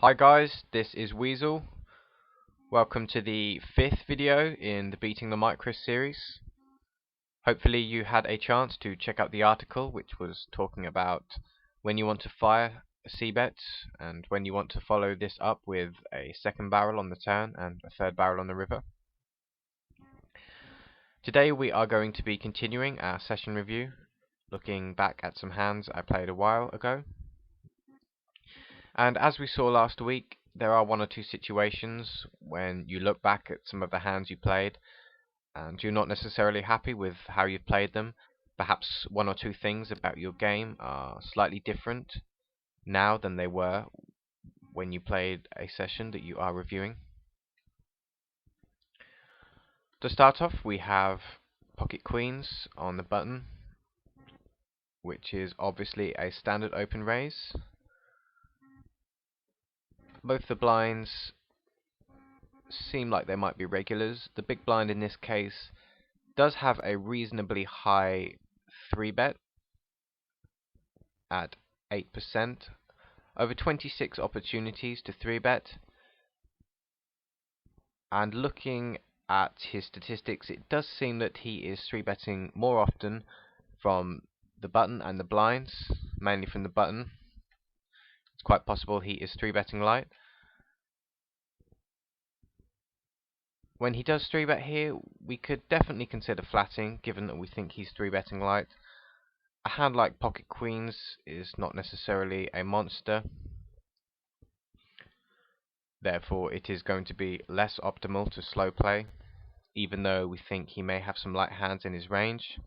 Hi guys, this is Weasel. Welcome to the 5th video in the Beating the Micro series. Hopefully you had a chance to check out the article which was talking about when you want to fire a c-bet and when you want to follow this up with a second barrel on the turn and a third barrel on the river. Today we are going to be continuing our session review, looking back at some hands I played a while ago. And as we saw last week, there are one or two situations when you look back at some of the hands you played and you're not necessarily happy with how you've played them. Perhaps one or two things about your game are slightly different now than they were when you played a session that you are reviewing. To start off, we have pocket queens on the button, which is obviously a standard open raise. Both the blinds seem like they might be regulars. The big blind in this case does have a reasonably high 3-bet at 8%. Over 26 opportunities to 3-bet. And looking at his statistics, it does seem that he is 3-betting more often from the button and the blinds, mainly from the button. It's quite possible he is 3-betting light. When he does 3-bet here, we could definitely consider flatting, given that we think he's 3-betting light. A hand like pocket queens is not necessarily a monster. Therefore, it is going to be less optimal to slow play, even though we think he may have some light hands in his range.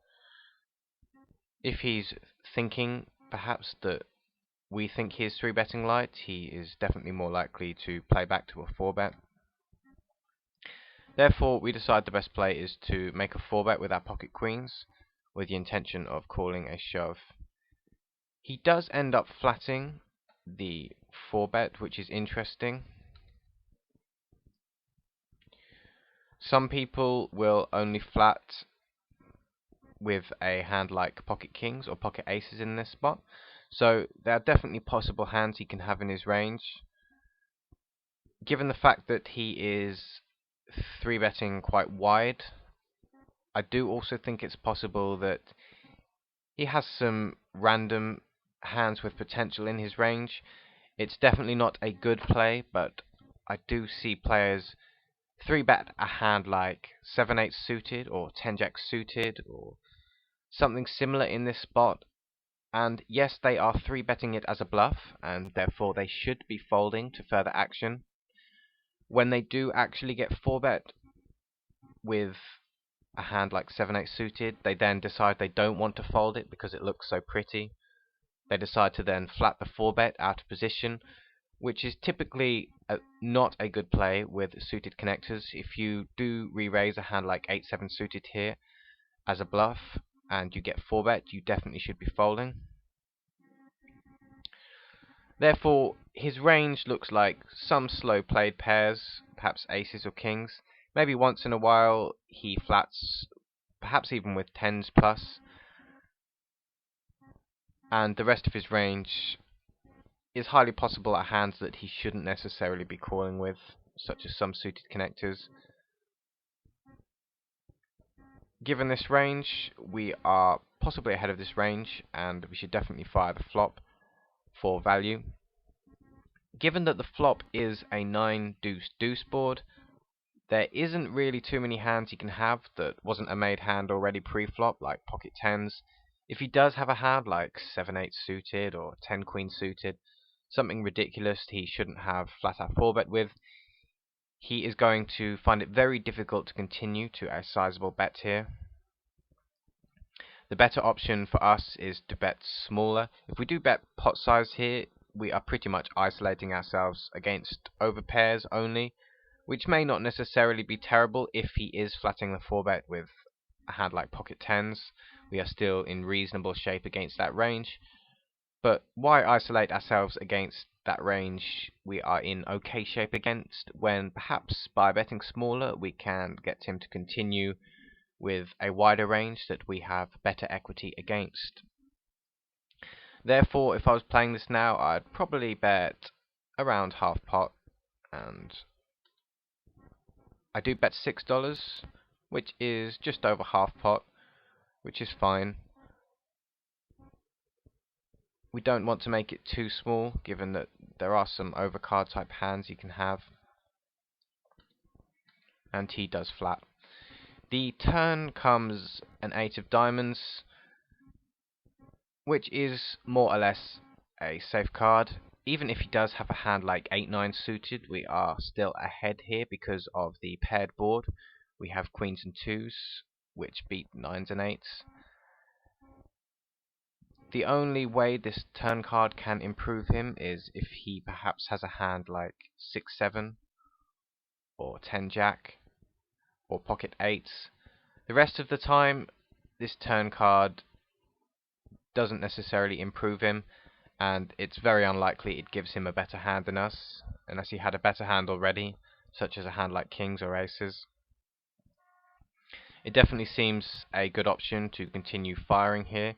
If he's thinking, perhaps, that we think he is 3-betting light, he is definitely more likely to play back to a 4-bet. Therefore, we decide the best play is to make a 4-bet with our pocket queens, with the intention of calling a shove. He does end up flatting the 4-bet, which is interesting. Some people will only flat with a hand like pocket kings or pocket aces in this spot, so there are definitely possible hands he can have in his range. Given the fact that he is 3-betting quite wide, I do also think it's possible that he has some random hands with potential in his range. It's definitely not a good play, but I do see players 3-bet a hand like 7-8 suited or 10-jack suited or something similar in this spot, and yes, they are 3-betting it as a bluff, and therefore they should be folding to further action. When they do actually get 4-bet with a hand like 7-8 suited, they then decide they don't want to fold it because it looks so pretty. They decide to then flat the 4-bet out of position, which is typically not a good play with suited connectors. If you do re-raise a hand like 8-7 suited here as a bluff and you get 4-bet, you definitely should be folding. Therefore, his range looks like some slow played pairs, perhaps aces or kings. Maybe once in a while he flats, perhaps even with 10s plus. And the rest of his range is highly possible at hands that he shouldn't necessarily be calling with, such as some suited connectors. Given this range, we are possibly ahead of this range, and we should definitely fire the flop for value. Given that the flop is a 9-deuce-deuce board, there isn't really too many hands he can have that wasn't a made hand already pre-flop, like pocket 10s. If he does have a hand like 7-8 suited or 10-queen suited, something ridiculous he shouldn't have flat-out 4-bet with, he is going to find it very difficult to continue to a sizable bet here. The better option for us is to bet smaller. If we do bet pot size here, we are pretty much isolating ourselves against overpairs only, which may not necessarily be terrible if he is flatting the 4-bet with a hand like pocket 10s. We are still in reasonable shape against that range. But why isolate ourselves against that range we are in okay shape against, when perhaps by betting smaller we can get him to continue with a wider range that we have better equity against. Therefore, if I was playing this now, I'd probably bet around half pot, and I do bet $6, which is just over half pot, which is fine. We don't want to make it too small, given that there are some overcard type hands you can have, and he does flat. The turn comes an 8 of diamonds, which is more or less a safe card. Even if he does have a hand like 8-9 suited, we are still ahead here because of the paired board. We have queens and 2s, which beat 9s and 8s. The only way this turn card can improve him is if he perhaps has a hand like 6-7, or 10-jack, or pocket 8s. The rest of the time, this turn card doesn't necessarily improve him, and it's very unlikely it gives him a better hand than us, unless he had a better hand already, such as a hand like kings or aces. It definitely seems a good option to continue firing here.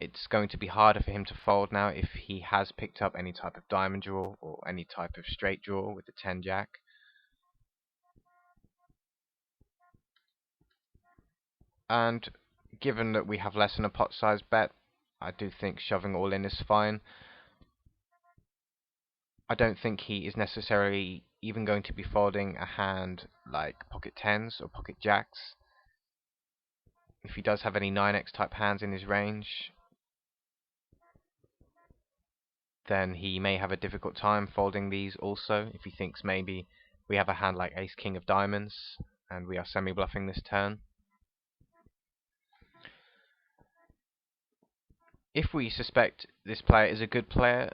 It's going to be harder for him to fold now if he has picked up any type of diamond draw or any type of straight draw with the 10-jack. And given that we have less than a pot size bet, I do think shoving all in is fine. I don't think he is necessarily even going to be folding a hand like pocket 10s or pocket jacks. If he does have any 9x type hands in his range, then he may have a difficult time folding these also, if he thinks maybe we have a hand like ace king of diamonds and we are semi-bluffing this turn. If we suspect this player is a good player,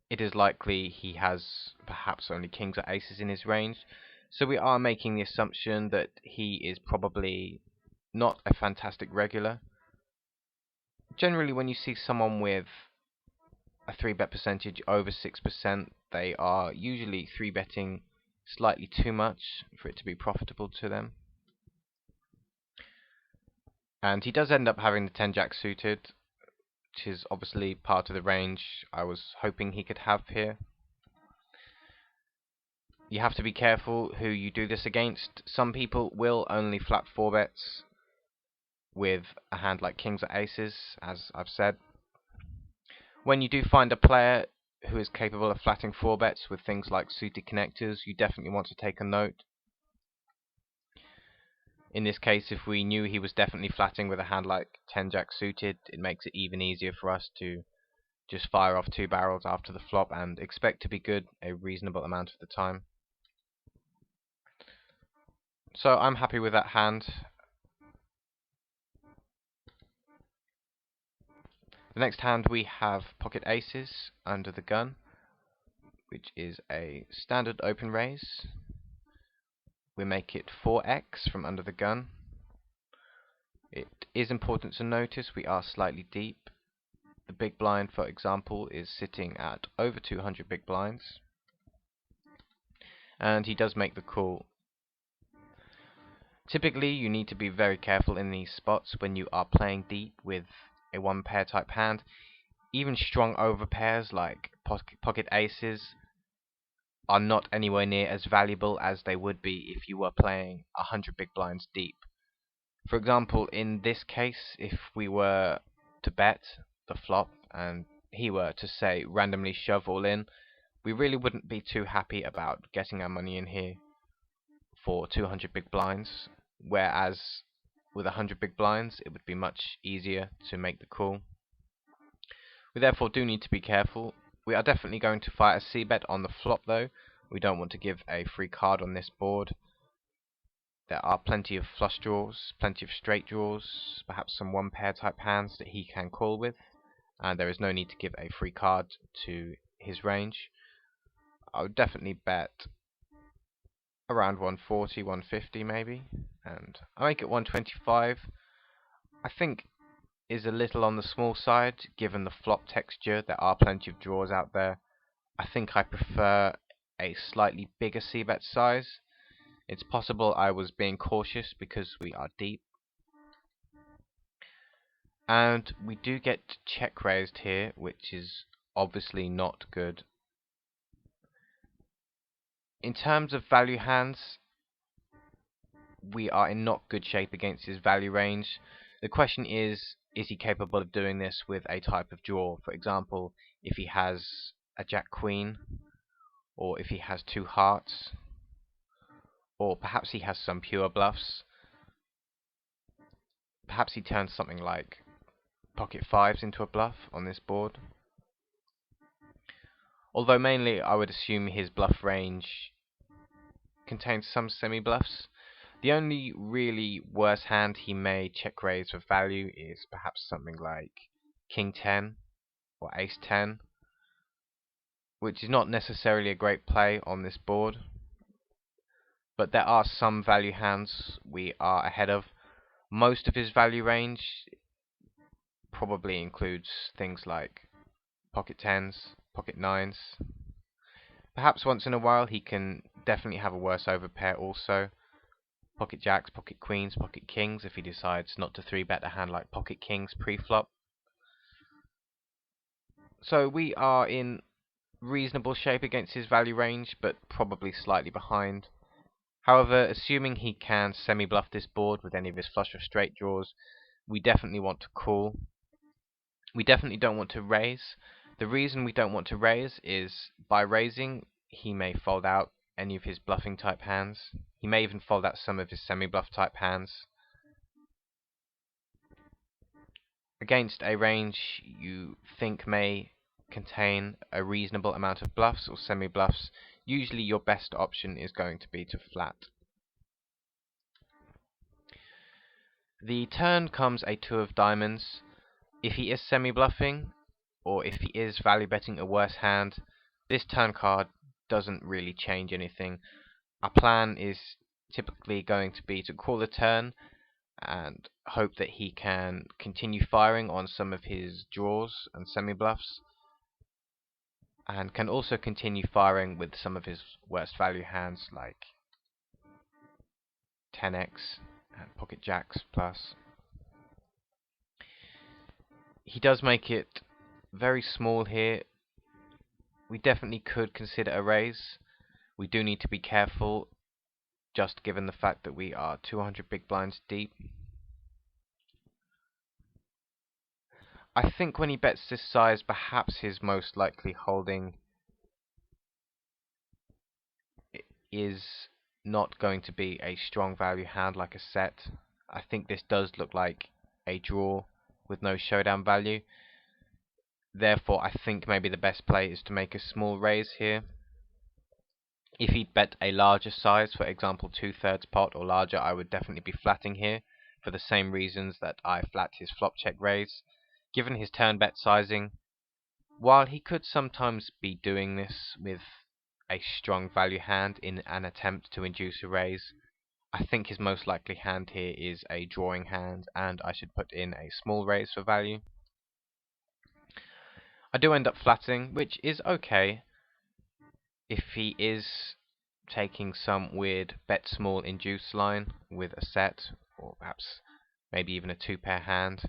it is likely he has perhaps only kings or aces in his range, so we are making the assumption that he is probably not a fantastic regular. Generally, when you see someone with a 3-bet percentage over 6%, they are usually 3-betting slightly too much for it to be profitable to them. And he does end up having the 10-jack suited, which is obviously part of the range I was hoping he could have here. You have to be careful who you do this against. Some people will only flat 4-bets with a hand like kings or aces, as I've said. When you do find a player who is capable of flatting 4-bets with things like suited connectors, you definitely want to take a note. In this case, if we knew he was definitely flatting with a hand like 10-jack suited, it makes it even easier for us to just fire off 2 barrels after the flop and expect to be good a reasonable amount of the time. So I'm happy with that hand. The next hand we have pocket aces under the gun, which is a standard open raise. We make it 4x from under the gun. It is important to notice we are slightly deep. The big blind, for example, is sitting at over 200 big blinds. And he does make the call. Typically, you need to be very careful in these spots when you are playing deep with a 1-pair type hand. Even strong overpairs like pocket aces are not anywhere near as valuable as they would be if you were playing 100 big blinds deep. For example, in this case, if we were to bet the flop and he were to say randomly shove all in, we really wouldn't be too happy about getting our money in here for 200 big blinds, whereas with 100 big blinds it would be much easier to make the call. We therefore do need to be careful. We are definitely going to fire a c-bet on the flop though. We don't want to give a free card on this board. There are plenty of flush draws, plenty of straight draws, perhaps some 1-pair type hands that he can call with, and there is no need to give a free card to his range. I would definitely bet around 140, 150 maybe, and I make it 125. I think is a little on the small side given the flop texture. There are plenty of draws out there. I think I prefer a slightly bigger c-bet size. It's possible I was being cautious because we are deep. And we do get check raised here, which is obviously not good. In terms of value hands, we are in not good shape against his value range. The question is he capable of doing this with a type of draw? For example, if he has a jack queen, or if he has two hearts, or perhaps he has some pure bluffs. Perhaps he turns something like pocket fives into a bluff on this board. Although mainly I would assume his bluff range contains some semi-bluffs. The only really worse hand he may check raise for value is perhaps something like king 10 or ace 10, which is not necessarily a great play on this board. But there are some value hands we are ahead of. Most of his value range probably includes things like pocket 10s, pocket 9s. Perhaps once in a while he can definitely have a worse overpair also. Pocket jacks, pocket queens, pocket kings if he decides not to 3-bet a hand like pocket kings pre-flop. So we are in reasonable shape against his value range, but probably slightly behind. However, assuming he can semi-bluff this board with any of his flush or straight draws, we definitely want to call. We definitely don't want to raise. The reason we don't want to raise is by raising, he may fold out any of his bluffing type hands. He may even fold out some of his semi-bluff type hands. Against a range you think may contain a reasonable amount of bluffs or semi-bluffs, usually your best option is going to be to flat. The turn comes a 2 of diamonds. If he is semi-bluffing, or if he is value betting a worse hand, this turn card doesn't really change anything. Our plan is typically going to be to call the turn and hope that he can continue firing on some of his draws and semi-bluffs, and can also continue firing with some of his worst value hands like 10x and pocket jacks plus. He does make it very small here. We definitely could consider a raise. We do need to be careful, just given the fact that we are 200 big blinds deep. I think when he bets this size, perhaps his most likely holding is not going to be a strong value hand like a set. I think this does look like a draw with no showdown value. Therefore, I think maybe the best play is to make a small raise here. If he'd bet a larger size, for example 2/3 pot or larger, I would definitely be flatting here, for the same reasons that I flat his flop check raise. Given his turn bet sizing, while he could sometimes be doing this with a strong value hand in an attempt to induce a raise, I think his most likely hand here is a drawing hand, and I should put in a small raise for value. I do end up flatting, which is okay if he is taking some weird bet small induce line with a set, or perhaps maybe even a 2-pair hand.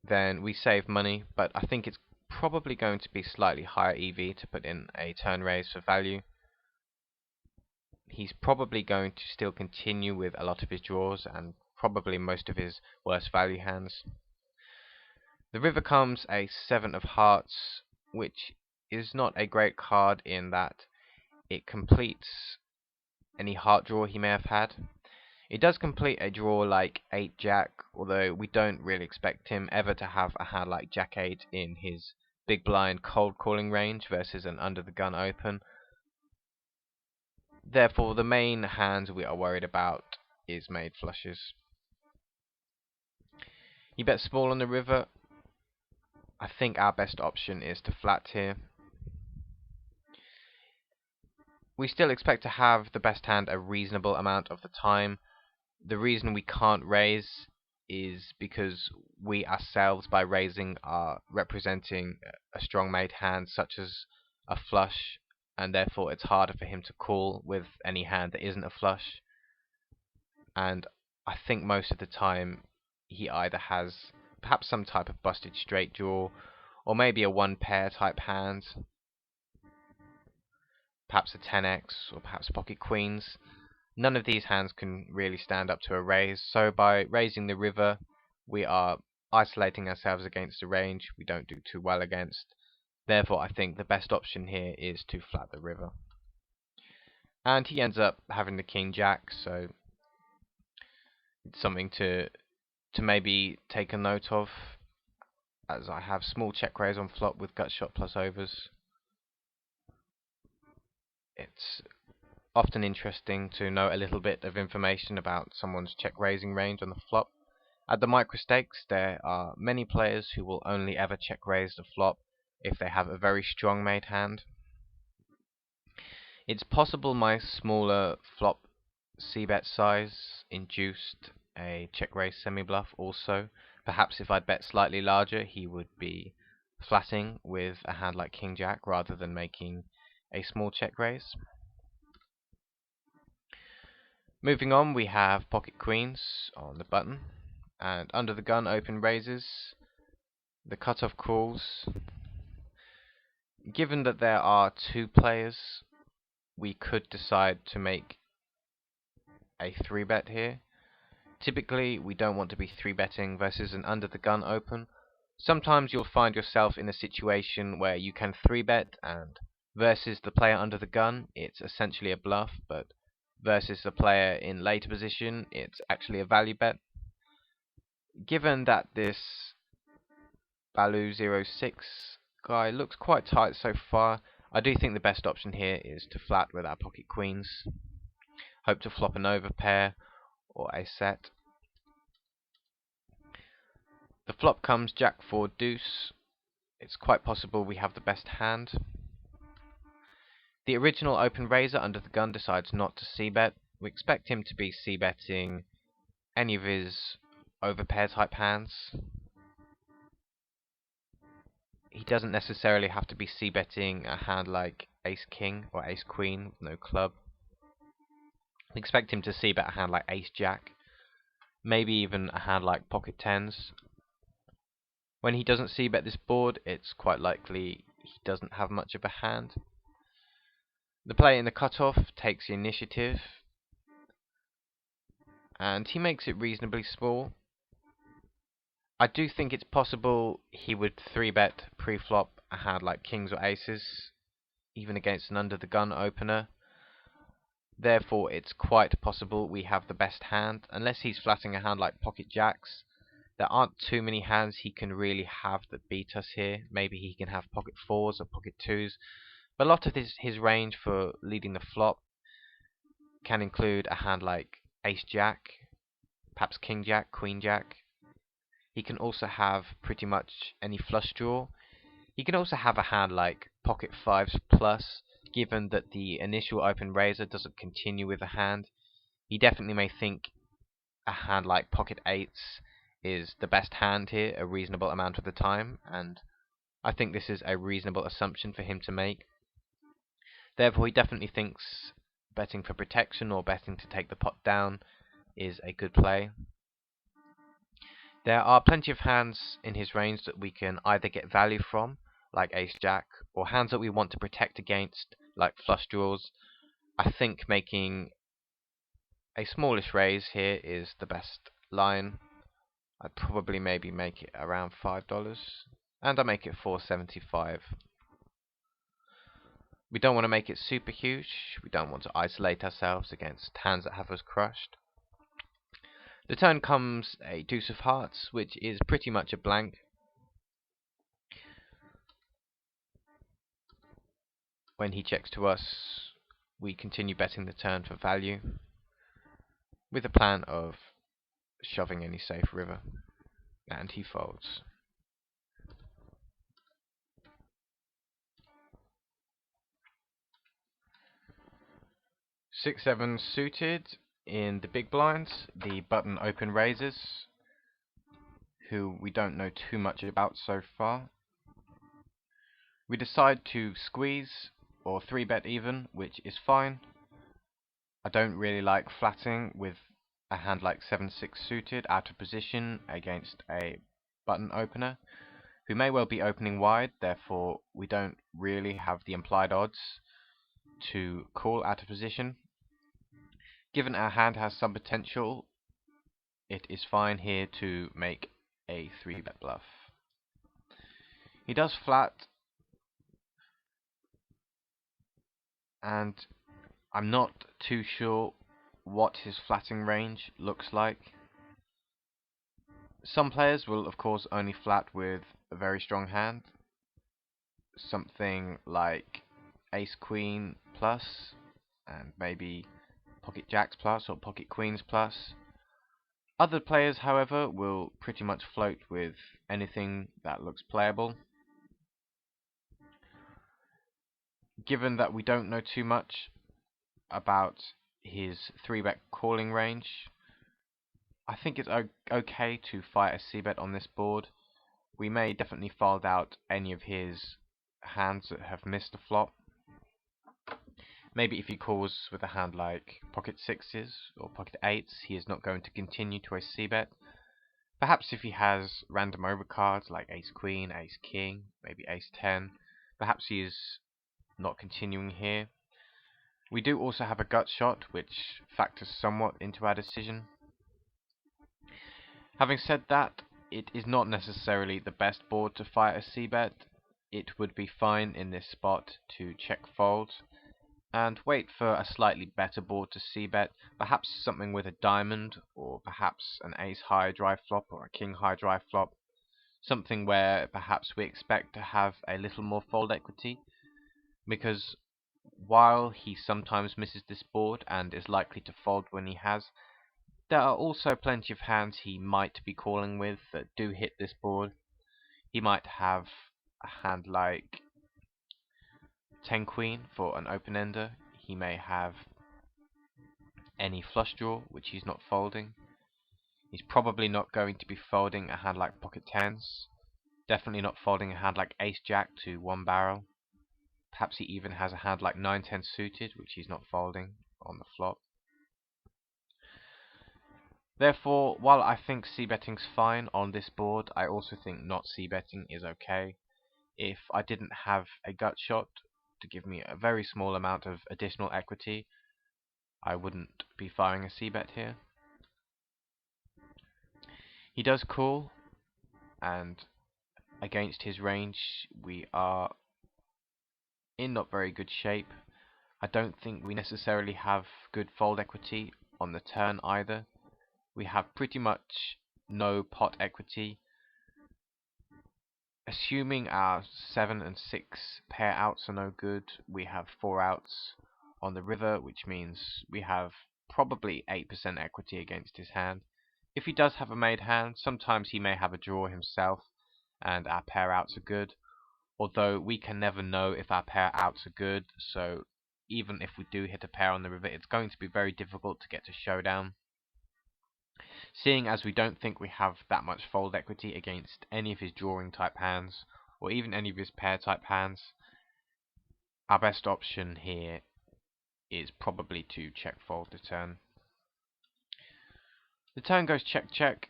Then we save money, but I think it's probably going to be slightly higher EV to put in a turn raise for value. He's probably going to still continue with a lot of his draws and probably most of his worst value hands. The river comes a 7 of hearts, which is not a great card in that it completes any heart draw he may have had. It does complete a draw like 8 jack, although we don't really expect him ever to have a hand like jack 8 in his big blind cold calling range versus an under the gun open. Therefore, the main hand we are worried about is made flushes. He bets small on the river. I think our best option is to flat here. We still expect to have the best hand a reasonable amount of the time. The reason we can't raise is because we ourselves, by raising, are representing a strong made hand such as a flush, and therefore it's harder for him to call with any hand that isn't a flush. And I think most of the time he either has perhaps some type of busted straight draw, or maybe a one pair type hand, perhaps a 10x, or perhaps pocket queens. None of these hands can really stand up to a raise, so by raising the river, we are isolating ourselves against a range we don't do too well against. Therefore, I think the best option here is to flat the river. And he ends up having the king jack, so it's something to maybe take a note of, as I have small check raise on flop with gut shot plus overs. It's often interesting to know a little bit of information about someone's check raising range on the flop. At the micro stakes, there are many players who will only ever check raise the flop if they have a very strong made hand. It's possible my smaller flop c-bet size induced a check raise semi-bluff also. Perhaps if I'd bet slightly larger, he would be flatting with a hand like king jack rather than making a small check raise. Moving on, we have pocket queens on the button, and under the gun open raises, the cutoff calls. Given that there are two players, we could decide to make a 3-bet here. Typically, we don't want to be 3-betting versus an under the gun open. Sometimes you'll find yourself in a situation where you can 3-bet, and versus the player under the gun, it's essentially a bluff, but versus the player in later position, it's actually a value bet. Given that this Baloo06 guy looks quite tight so far, I do think the best option here is to flat with our pocket queens. Hope to flop an overpair or a set. The flop comes jack 4 deuce. It's quite possible we have the best hand. The original open raiser under the gun decides not to c-bet. We expect him to be c-betting any of his overpair type hands. He doesn't necessarily have to be c-betting a hand like ace king or ace queen with no club. We expect him to c-bet a hand like ace jack, maybe even a hand like pocket tens. When he doesn't c-bet this board, it's quite likely he doesn't have much of a hand. The player in the cutoff takes the initiative, and he makes it reasonably small. I do think it's possible he would 3-bet pre-flop a hand like kings or aces, even against an under the gun opener. Therefore, it's quite possible we have the best hand. Unless he's flatting a hand like pocket jacks, there aren't too many hands he can really have that beat us here. Maybe he can have pocket fours or pocket twos. But a lot of his range for leading the flop can include a hand like ace jack, perhaps king jack, queen jack. He can also have pretty much any flush draw. He can also have a hand like pocket fives plus, given that the initial open raiser doesn't continue with the hand. He definitely may think a hand like pocket eights is the best hand here a reasonable amount of the time, and I think this is a reasonable assumption for him to make. Therefore, he definitely thinks betting for protection or betting to take the pot down is a good play. There are plenty of hands in his range that we can either get value from, like ace jack, or hands that we want to protect against, like flush draws. I think making a smallish raise here is the best line. I'd probably maybe make it around $5, and I make it $4.75. We don't want to make it super huge. We don't want to isolate ourselves against hands that have us crushed. The turn comes a deuce of hearts, which is pretty much a blank. When he checks to us, we continue betting the turn for value, with a plan of shoving any safe river, and he folds. Six, seven suited in the big blinds, the button open raises, who we don't know too much about so far. We decide to squeeze or 3-bet even, which is fine. I don't really like flatting with a hand like 7-6 suited out of position against a button opener, who may well be opening wide, therefore we don't really have the implied odds to call out of position. Given our hand has some potential, it is fine here to make a 3-bet bluff. He does flat, and I'm not too sure what his flatting range looks like. Some players will of course only flat with a very strong hand, something like ace queen plus and maybe pocket jacks plus or pocket queens plus. Other players, however, will pretty much float with anything that looks playable. Given that we don't know too much about his 3-bet calling range, I think it's okay to fight a c-bet on this board. We may definitely fold out any of his hands that have missed the flop. Maybe if he calls with a hand like pocket sixes or pocket eights, he is not going to continue to a c-bet. Perhaps if he has random overcards like ace queen, ace king, maybe ace 10, perhaps he is not continuing here. We do also have a gut shot, which factors somewhat into our decision. Having said that, it is not necessarily the best board to fight a c-bet. It would be fine in this spot to check fold and wait for a slightly better board to c-bet, perhaps something with a diamond, or perhaps an ace high dry flop or a king high dry flop, something where perhaps we expect to have a little more fold equity, because while he sometimes misses this board and is likely to fold when he has, there are also plenty of hands he might be calling with that do hit this board. He might have a hand like 10 queen for an open ender. He may have any flush draw which he's not folding. He's probably not going to be folding a hand like pocket tens. Definitely not folding a hand like ace jack to one barrel. Perhaps he even has a hand like 9-10 suited which he's not folding on the flop. Therefore, while I think c-betting's fine on this board, I also think not c-betting is okay. If I didn't have a gut shot to give me a very small amount of additional equity, I wouldn't be firing a c-bet here. He does call, and against his range we are in not very good shape. I don't think we necessarily have good fold equity on the turn either. We have pretty much no pot equity. Assuming our 7 and 6 pair outs are no good, we have 4 outs on the river, which means we have probably 8% equity against his hand. If he does have a made hand, sometimes he may have a draw himself and our pair outs are good, although we can never know if our pair outs are good, so even if we do hit a pair on the river, it's going to be very difficult to get to showdown. Seeing as we don't think we have that much fold equity against any of his drawing type hands, or even any of his pair type hands, our best option here is probably to check fold the turn. The turn goes check check.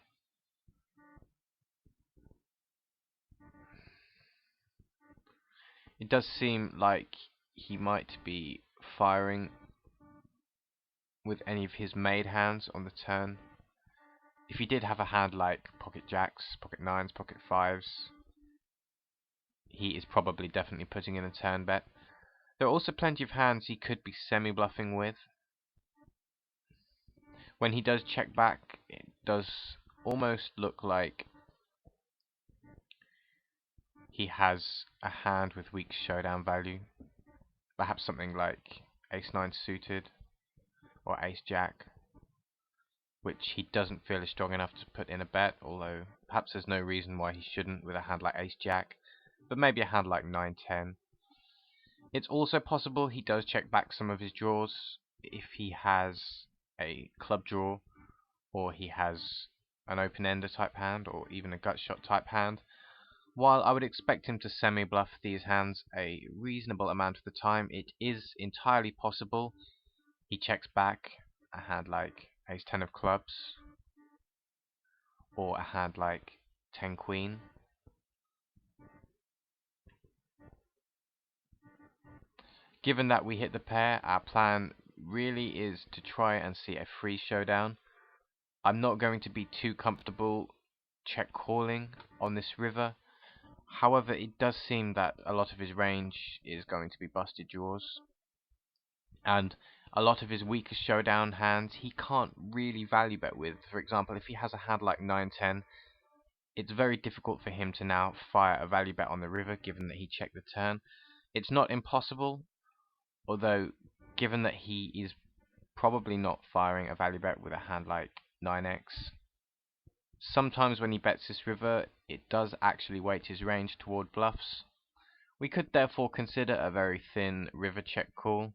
It does seem like he might be firing with any of his made hands on the turn. If he did have a hand like pocket jacks, pocket nines, pocket fives, he is probably definitely putting in a turn bet. There are also plenty of hands he could be semi-bluffing with. When he does check back, it does almost look like he has a hand with weak showdown value. Perhaps something like ace-9 suited or ace-jack, which he doesn't feel is strong enough to put in a bet, although perhaps there's no reason why he shouldn't with a hand like ace-jack, but maybe a hand like 9-10. It's also possible he does check back some of his draws if he has a club draw, or he has an open-ender type hand, or even a gut shot type hand. While I would expect him to semi-bluff these hands a reasonable amount of the time, it is entirely possible he checks back a hand like ace 10 of clubs, or a hand like 10 queen. Given that we hit the pair, our plan really is to try and see a free showdown. I'm not going to be too comfortable check calling on this river. However, it does seem that a lot of his range is going to be busted draws, and a lot of his weaker showdown hands he can't really value bet with. For example, if he has a hand like 9-10, it's very difficult for him to now fire a value bet on the river, given that he checked the turn. It's not impossible, although given that he is probably not firing a value bet with a hand like 9x, sometimes when he bets this river, it does actually weight his range toward bluffs. We could therefore consider a very thin river check call.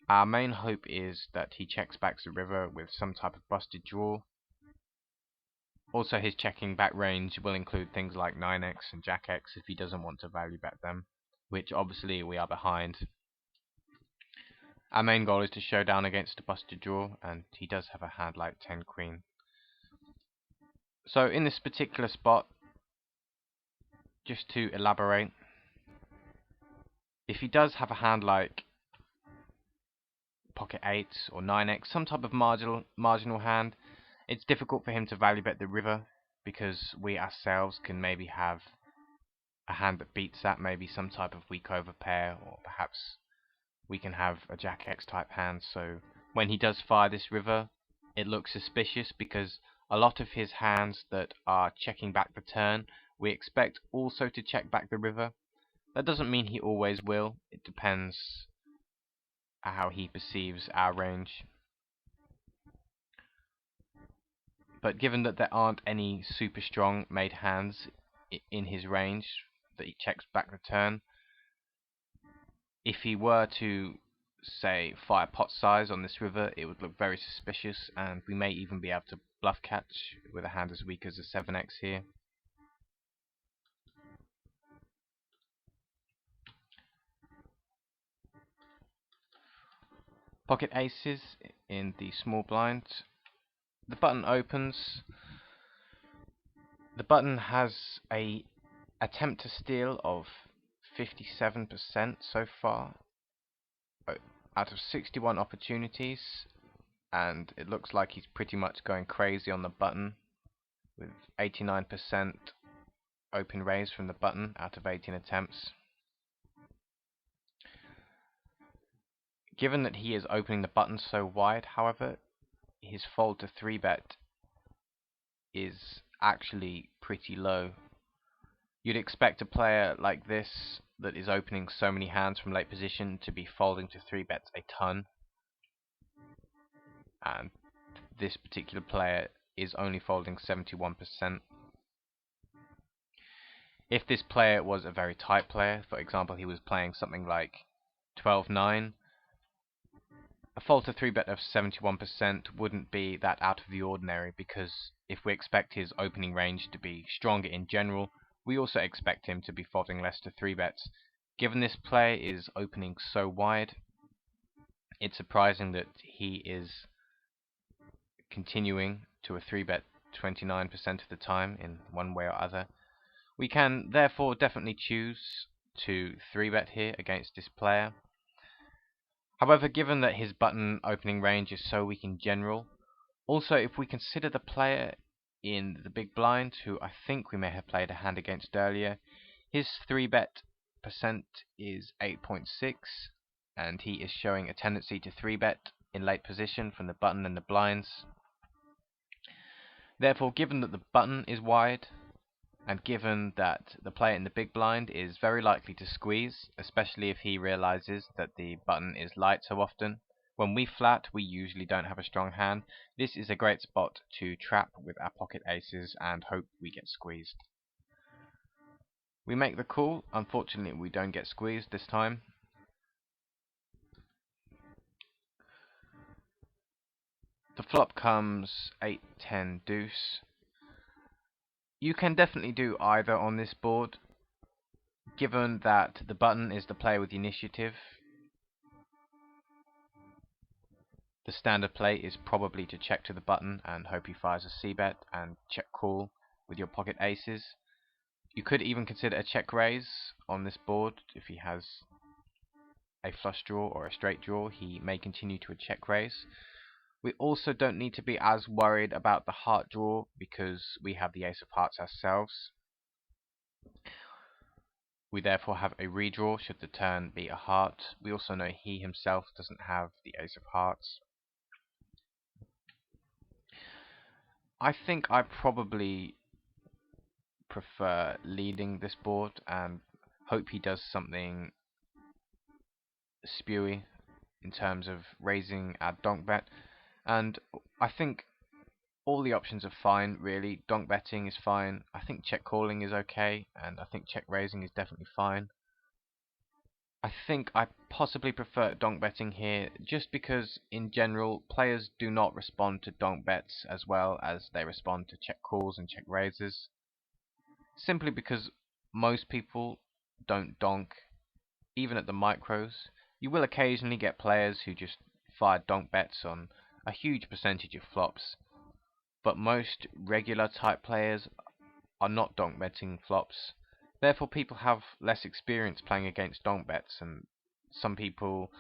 Our main hope is that he checks back the river with some type of busted draw. Also, his checking back range will include things like 9x and jack-x if he doesn't want to value bet them, which obviously we are behind. Our main goal is to show down against a busted draw, and he does have a hand like 10 queen. So in this particular spot, just to elaborate, if he does have a hand like pocket 8 or 9x, some type of marginal hand, it's difficult for him to value bet the river, because we ourselves can maybe have a hand that beats that, maybe some type of weak overpair, or perhaps we can have a jack-x type hand. So when he does fire this river, it looks suspicious, because a lot of his hands that are checking back the turn, we expect also to check back the river. That doesn't mean he always will, it depends how he perceives our range. But given that there aren't any super strong made hands in his range that he checks back the turn, if he were to, say, fire pot size on this river, it would look very suspicious, and we may even be able to bluff catch with a hand as weak as a 7x here. Pocket aces in the small blind. The button opens. The button has a attempt to steal of 57% so far out of 61 opportunities, and it looks like he's pretty much going crazy on the button, with 89% open raise from the button out of 18 attempts. Given that he is opening the button so wide, however, his fold to 3-bet is actually pretty low. You'd expect a player like this, that is opening so many hands from late position, to be folding to 3-bets a ton, and this particular player is only folding 71%. If this player was a very tight player, for example he was playing something like 12-9, a fold to 3-bet of 71% wouldn't be that out of the ordinary, because if we expect his opening range to be stronger in general, we also expect him to be folding less to 3-bets. Given this player is opening so wide, it's surprising that he is continuing to a 3-bet 29% of the time in one way or other. We can therefore definitely choose to 3-bet here against this player. However, given that his button opening range is so weak in general, also if we consider the player in the big blind, who I think we may have played a hand against earlier, his 3-bet percent is 8.6, and he is showing a tendency to 3-bet in late position from the button and the blinds. Therefore, given that the button is wide, and given that the player in the big blind is very likely to squeeze, especially if he realizes that the button is light so often, when we flat we usually don't have a strong hand, this is a great spot to trap with our pocket aces and hope we get squeezed. We make the call. Unfortunately we don't get squeezed this time. The flop comes 8-10 deuce. You can definitely do either on this board, given that the button is the player with the initiative. The standard play is probably to check to the button and hope he fires a c-bet and check call with your pocket aces. You could even consider a check raise on this board. If he has a flush draw or a straight draw, he may continue to a check raise. We also don't need to be as worried about the heart draw because we have the ace of hearts ourselves. We therefore have a redraw should the turn be a heart. We also know he himself doesn't have the ace of hearts. I think I probably prefer leading this board and hope he does something spewy in terms of raising our donk bet, and I think all the options are fine really. Donk betting is fine, I think check calling is okay, and I think check raising is definitely fine. I think I possibly prefer donk betting here just because in general players do not respond to donk bets as well as they respond to check calls and check raises, simply because most people don't donk even at the micros. You will occasionally get players who just fire donk bets on a huge percentage of flops, but most regular type players are not donk betting flops. Therefore people have less experience playing against donk bets, and some people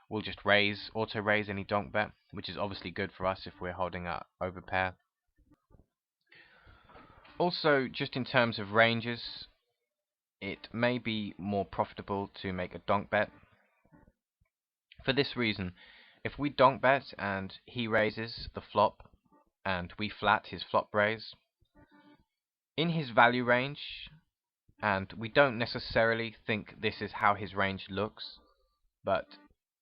will just auto raise any donk bet, which is obviously good for us if we're holding our overpair. Also, just in terms of ranges, it may be more profitable to make a donk bet. For this reason, if we donk bet and he raises the flop and we flat his flop raise, in his value range, and we don't necessarily think this is how his range looks, but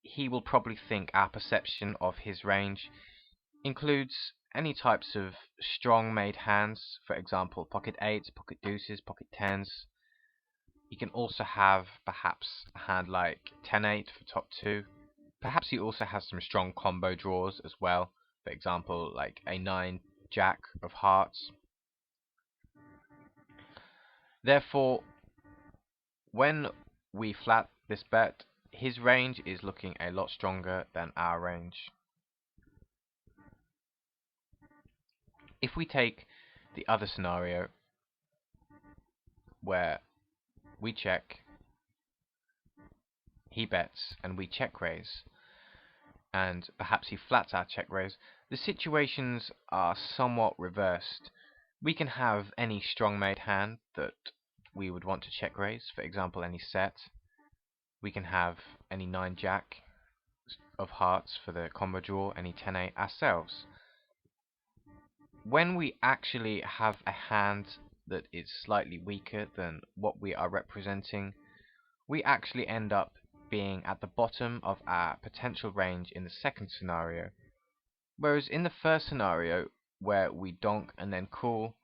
he will probably think our perception of his range includes any types of strong made hands, for example pocket eights, pocket deuces, pocket tens. He can also have perhaps a hand like 10-8 for top 2. Perhaps he also has some strong combo draws as well, for example like a 9 jack of hearts. Therefore, when we flat this bet, his range is looking a lot stronger than our range. If we take the other scenario where we check, he bets, and we check raise, and perhaps he flats our check raise, the situations are somewhat reversed. We can have any strong made hand that we would want to check raise, for example any set. We can have any 9 jack of hearts for the combo draw, any 10-8 ourselves. When we actually have a hand that is slightly weaker than what we are representing, we actually end up being at the bottom of our potential range in the second scenario. Whereas in the first scenario, where we donk and then call,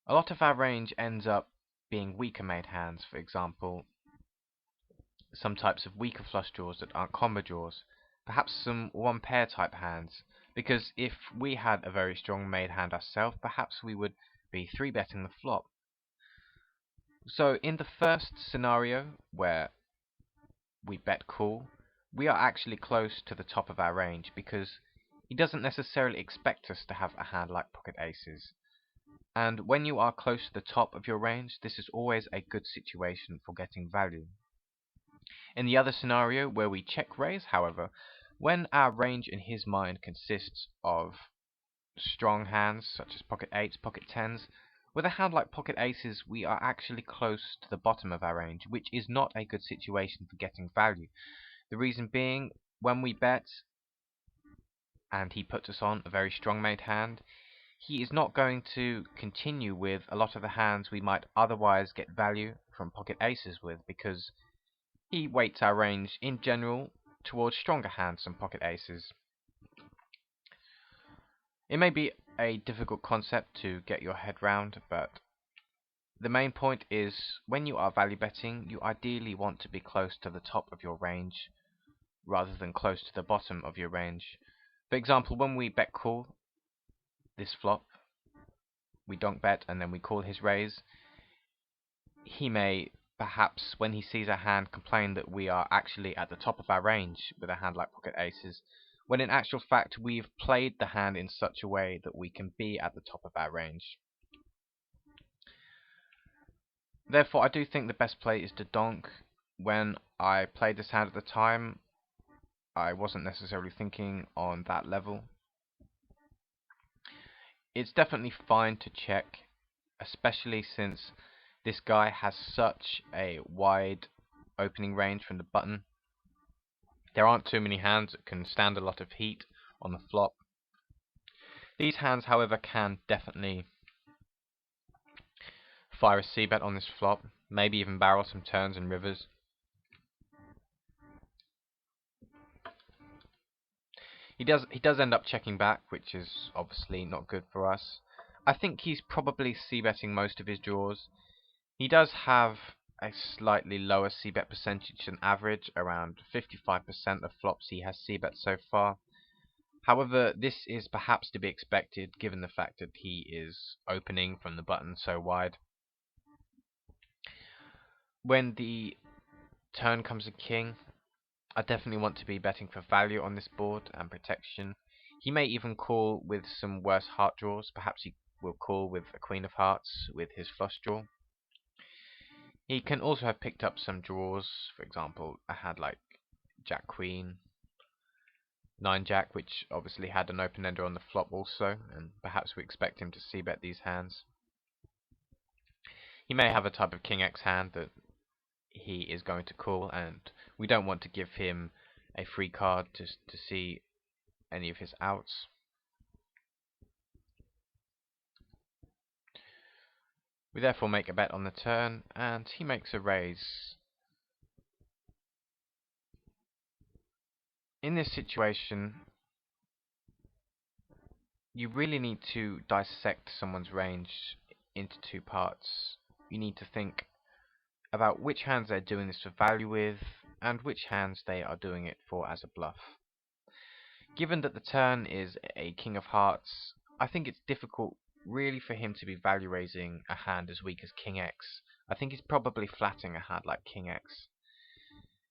a lot of our range ends up being weaker made hands, for example some types of weaker flush draws that aren't combo draws, perhaps some one pair type hands, because if we had a very strong made hand ourselves, perhaps we would be 3-betting the flop. So in the first scenario, where we bet call, we are actually close to the top of our range, because he doesn't necessarily expect us to have a hand like pocket aces. And when you are close to the top of your range, this is always a good situation for getting value. In the other scenario, where we check raise, however, when our range in his mind consists of strong hands such as pocket eights, pocket tens, with a hand like pocket aces, we are actually close to the bottom of our range, which is not a good situation for getting value. The reason being, when we bet and he puts us on a very strong made hand, he is not going to continue with a lot of the hands we might otherwise get value from pocket aces with, because he weights our range in general towards stronger hands than pocket aces. It may be a difficult concept to get your head round, but the main point is, when you are value betting, you ideally want to be close to the top of your range rather than close to the bottom of your range. For example, when we bet call this flop, we donk bet and then we call his raise, he may perhaps, when he sees our hand, complain that we are actually at the top of our range with a hand like pocket aces, when in actual fact we've played the hand in such a way that we can be at the top of our range. Therefore, I do think the best play is to donk. When I played this hand at the time, I wasn't necessarily thinking on that level. It's definitely fine to check, especially since this guy has such a wide opening range from the button. There aren't too many hands that can stand a lot of heat on the flop. These hands, however, can definitely fire a c-bet on this flop, maybe even barrel some turns and rivers. He does end up checking back, which is obviously not good for us. I think he's probably c-betting most of his draws. He does have a slightly lower c-bet percentage than average, around 55% of flops he has c-bet so far. However, this is perhaps to be expected given the fact that he is opening from the button so wide. When the turn comes a king, I definitely want to be betting for value on this board and protection. He may even call with some worse heart draws. Perhaps he will call with a queen of hearts with his flush draw. He can also have picked up some draws, for example, a hand like Jack Queen, 9 Jack, which obviously had an open ender on the flop also, and perhaps we expect him to c-bet these hands. He may have a type of King X hand that he is going to call, and we don't want to give him a free card to see any of his outs. We therefore make a bet on the turn, and he makes a raise. In this situation, you really need to dissect someone's range into two parts. You need to think about which hands they're doing this for value with, and which hands they are doing it for as a bluff. Given that the turn is a King of Hearts, I think it's difficult really for him to be value raising a hand as weak as King X. I think he's probably flatting a hand like King X.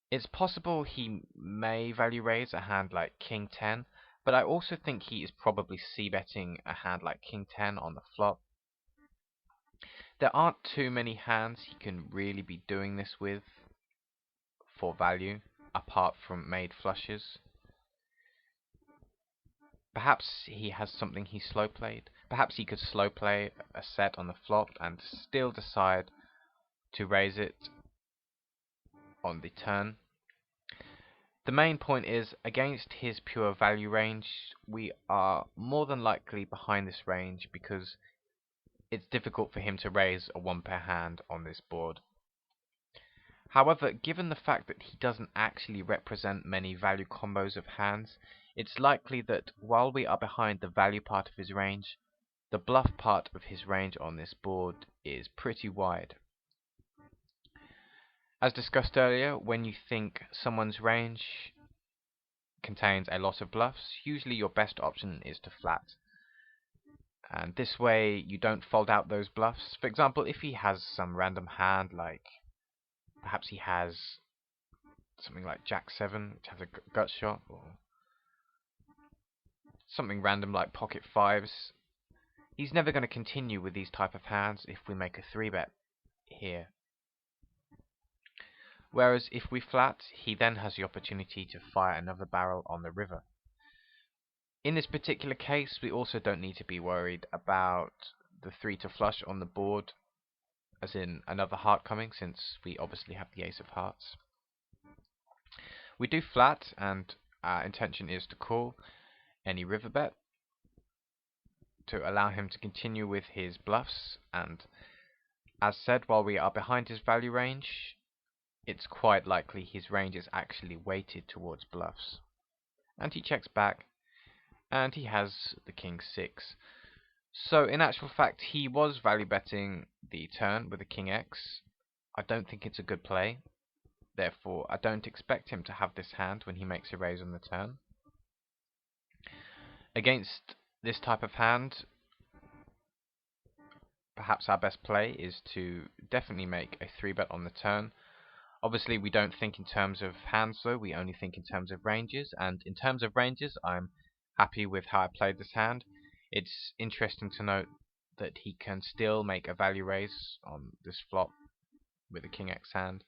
It's possible he may value raise a hand like King 10, but I also think he is probably c-betting a hand like King 10 on the flop. There aren't too many hands he can really be doing this with for value, apart from made flushes. Perhaps he has something he slow played. Perhaps he could slow play a set on the flop and still decide to raise it on the turn. The main point is, against his pure value range, we are more than likely behind this range because it's difficult for him to raise a one pair hand on this board. However, given the fact that he doesn't actually represent many value combos of hands, it's likely that while we are behind the value part of his range, the bluff part of his range on this board is pretty wide. As discussed earlier, when you think someone's range contains a lot of bluffs, usually your best option is to flat. And this way you don't fold out those bluffs. For example, if he has some random hand, like perhaps he has something like Jack 7, which has a gut shot, or something random like pocket 5s, he's never going to continue with these type of hands if we make a 3-bet here. Whereas if we flat, he then has the opportunity to fire another barrel on the river. In this particular case, we also don't need to be worried about the 3 to flush on the board, as in another heart coming, since we obviously have the ace of hearts. We do flat, and our intention is to call any river bet to allow him to continue with his bluffs, and as said, while we are behind his value range, it's quite likely his range is actually weighted towards bluffs. And he checks back, and he has the King 6. So in actual fact, he was value betting the turn with the King X. I don't think it's a good play. Therefore, I don't expect him to have this hand when he makes a raise on the turn. Against this type of hand, perhaps our best play is to definitely make a 3-bet on the turn. Obviously, we don't think in terms of hands though, we only think in terms of ranges, and in terms of ranges, I'm happy with how I played this hand. It's interesting to note that he can still make a value raise on this flop with a King X hand.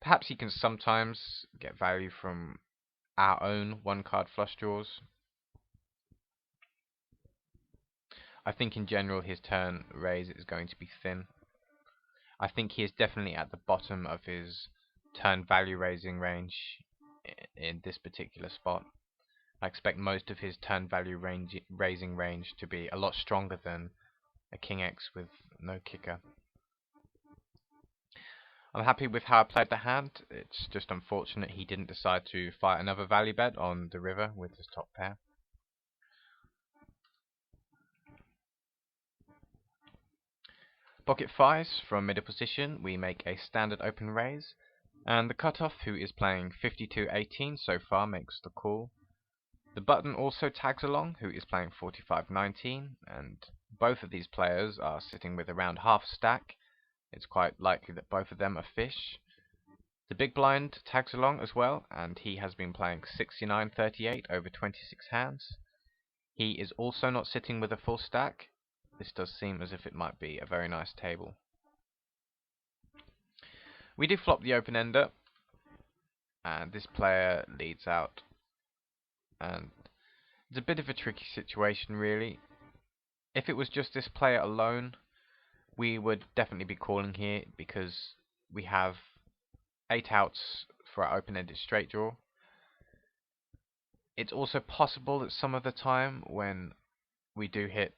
Perhaps he can sometimes get value from our own one card flush draws. I think in general his turn raise is going to be thin. I think he is definitely at the bottom of his turn value raising range in this particular spot. I expect most of his turn value raising range to be a lot stronger than a King X with no kicker. I'm happy with how I played the hand. It's just unfortunate he didn't decide to fight another value bet on the river with his top pair. Pocket fives from middle position, we make a standard open raise, and the cutoff, who is playing 52-18 so far, makes the call. The button also tags along, who is playing 45-19, and both of these players are sitting with around half stack. It's quite likely that both of them are fish. The big blind tags along as well, and he has been playing 69-38 over 26 hands. He is also not sitting with a full stack. This does seem as if it might be a very nice table. We do flop the open-ender, and this player leads out. And it's a bit of a tricky situation, really. If it was just this player alone, we would definitely be calling here because we have 8 outs for our open-ended straight draw. It's also possible that some of the time when we do hit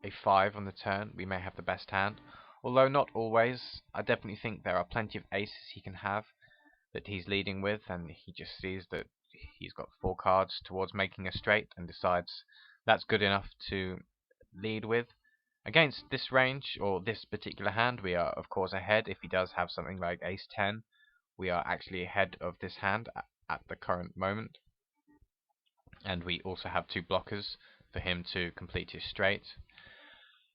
a 5 on the turn, we may have the best hand. Although not always. I definitely think there are plenty of aces he can have that he's leading with, and he just sees that he's got 4 cards towards making a straight and decides that's good enough to lead with. Against this range, or this particular hand, we are of course ahead. If he does have something like ace 10, we are actually ahead of this hand at the current moment. And we also have 2 blockers for him to complete his straight.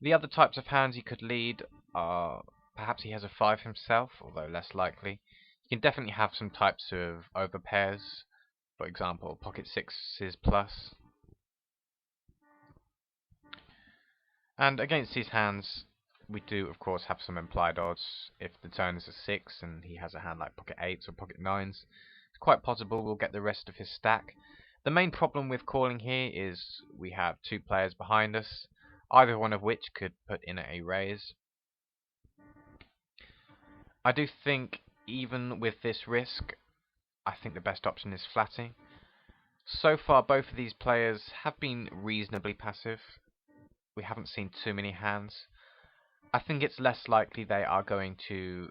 The other types of hands he could lead are, perhaps he has a 5 himself, although less likely. You can definitely have some types of overpairs, for example, pocket 6s plus. And against these hands, we do of course have some implied odds. If the turn is a 6 and he has a hand like pocket 8s or pocket 9s, it's quite possible we'll get the rest of his stack. The main problem with calling here is we have 2 players behind us, either one of which could put in a raise. I do think, even with this risk, I think the best option is flatting. So far, both of these players have been reasonably passive. We haven't seen too many hands. I think it's less likely they are going to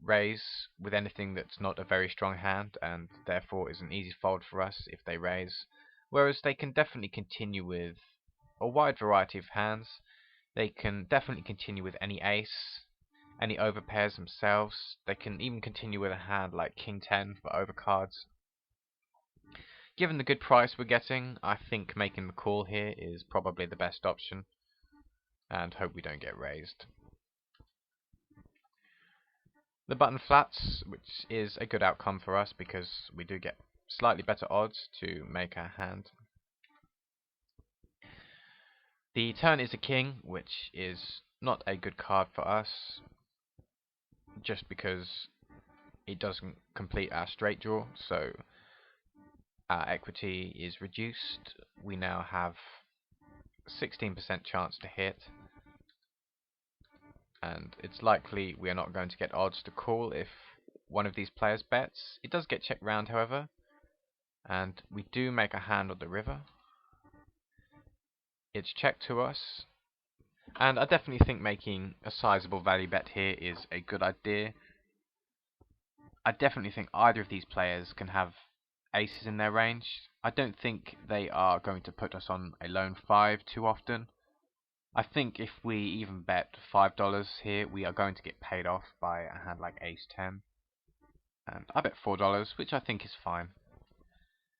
raise with anything that's not a very strong hand, and therefore is an easy fold for us if they raise. Whereas they can definitely continue with a wide variety of hands. They can definitely continue with any ace, any overpairs themselves. They can even continue with a hand like King 10 for overcards. Given the good price we're getting, I think making the call here is probably the best option, and hope we don't get raised. The button flats, which is a good outcome for us because we do get slightly better odds to make our hand. The turn is a king, which is not a good card for us, just because it doesn't complete our straight draw, so our equity is reduced. We now have 16% chance to hit, and it's likely we are not going to get odds to call if one of these players bets. It does get checked round, however, and we do make a hand on the river. It's checked to us, and I definitely think making a sizable value bet here is a good idea. I definitely think either of these players can have aces in their range. I don't think they are going to put us on a lone 5 too often. I think if we even bet $5 here, we are going to get paid off by a hand like ace 10. And I bet $4, which I think is fine.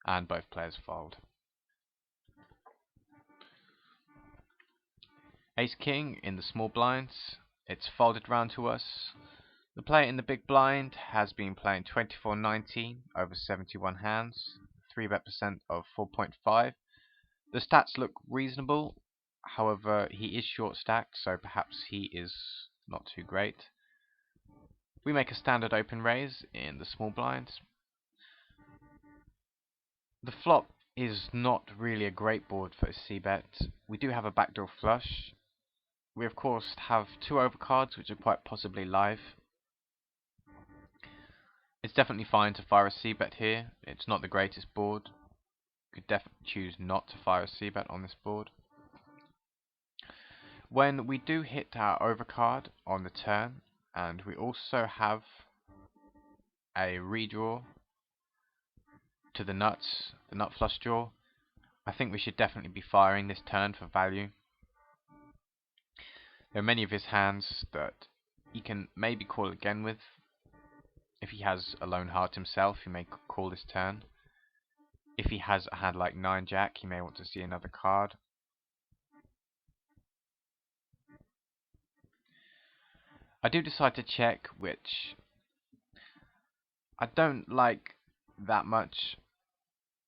And both players fold. Ace king in the small blinds. It's folded round to us. The player in the big blind has been playing 24.19 over 71 hands, 3-bet% of 4.5. The stats look reasonable, however he is short stacked, so perhaps he is not too great. We make a standard open raise in the small blinds. The flop is not really a great board for a c-bet. We do have a backdoor flush. We of course have two overcards which are quite possibly live. It's definitely fine to fire a c-bet here. It's not the greatest board. You could definitely choose not to fire a c-bet on this board. When we do hit our overcard on the turn, and we also have a redraw to the nut flush draw, I think we should definitely be firing this turn for value. There are many of his hands that he can maybe call again with. If he has a lone heart himself, he may call this turn. If he has a hand like 9-jack, he may want to see another card. I do decide to check, which I don't like that much.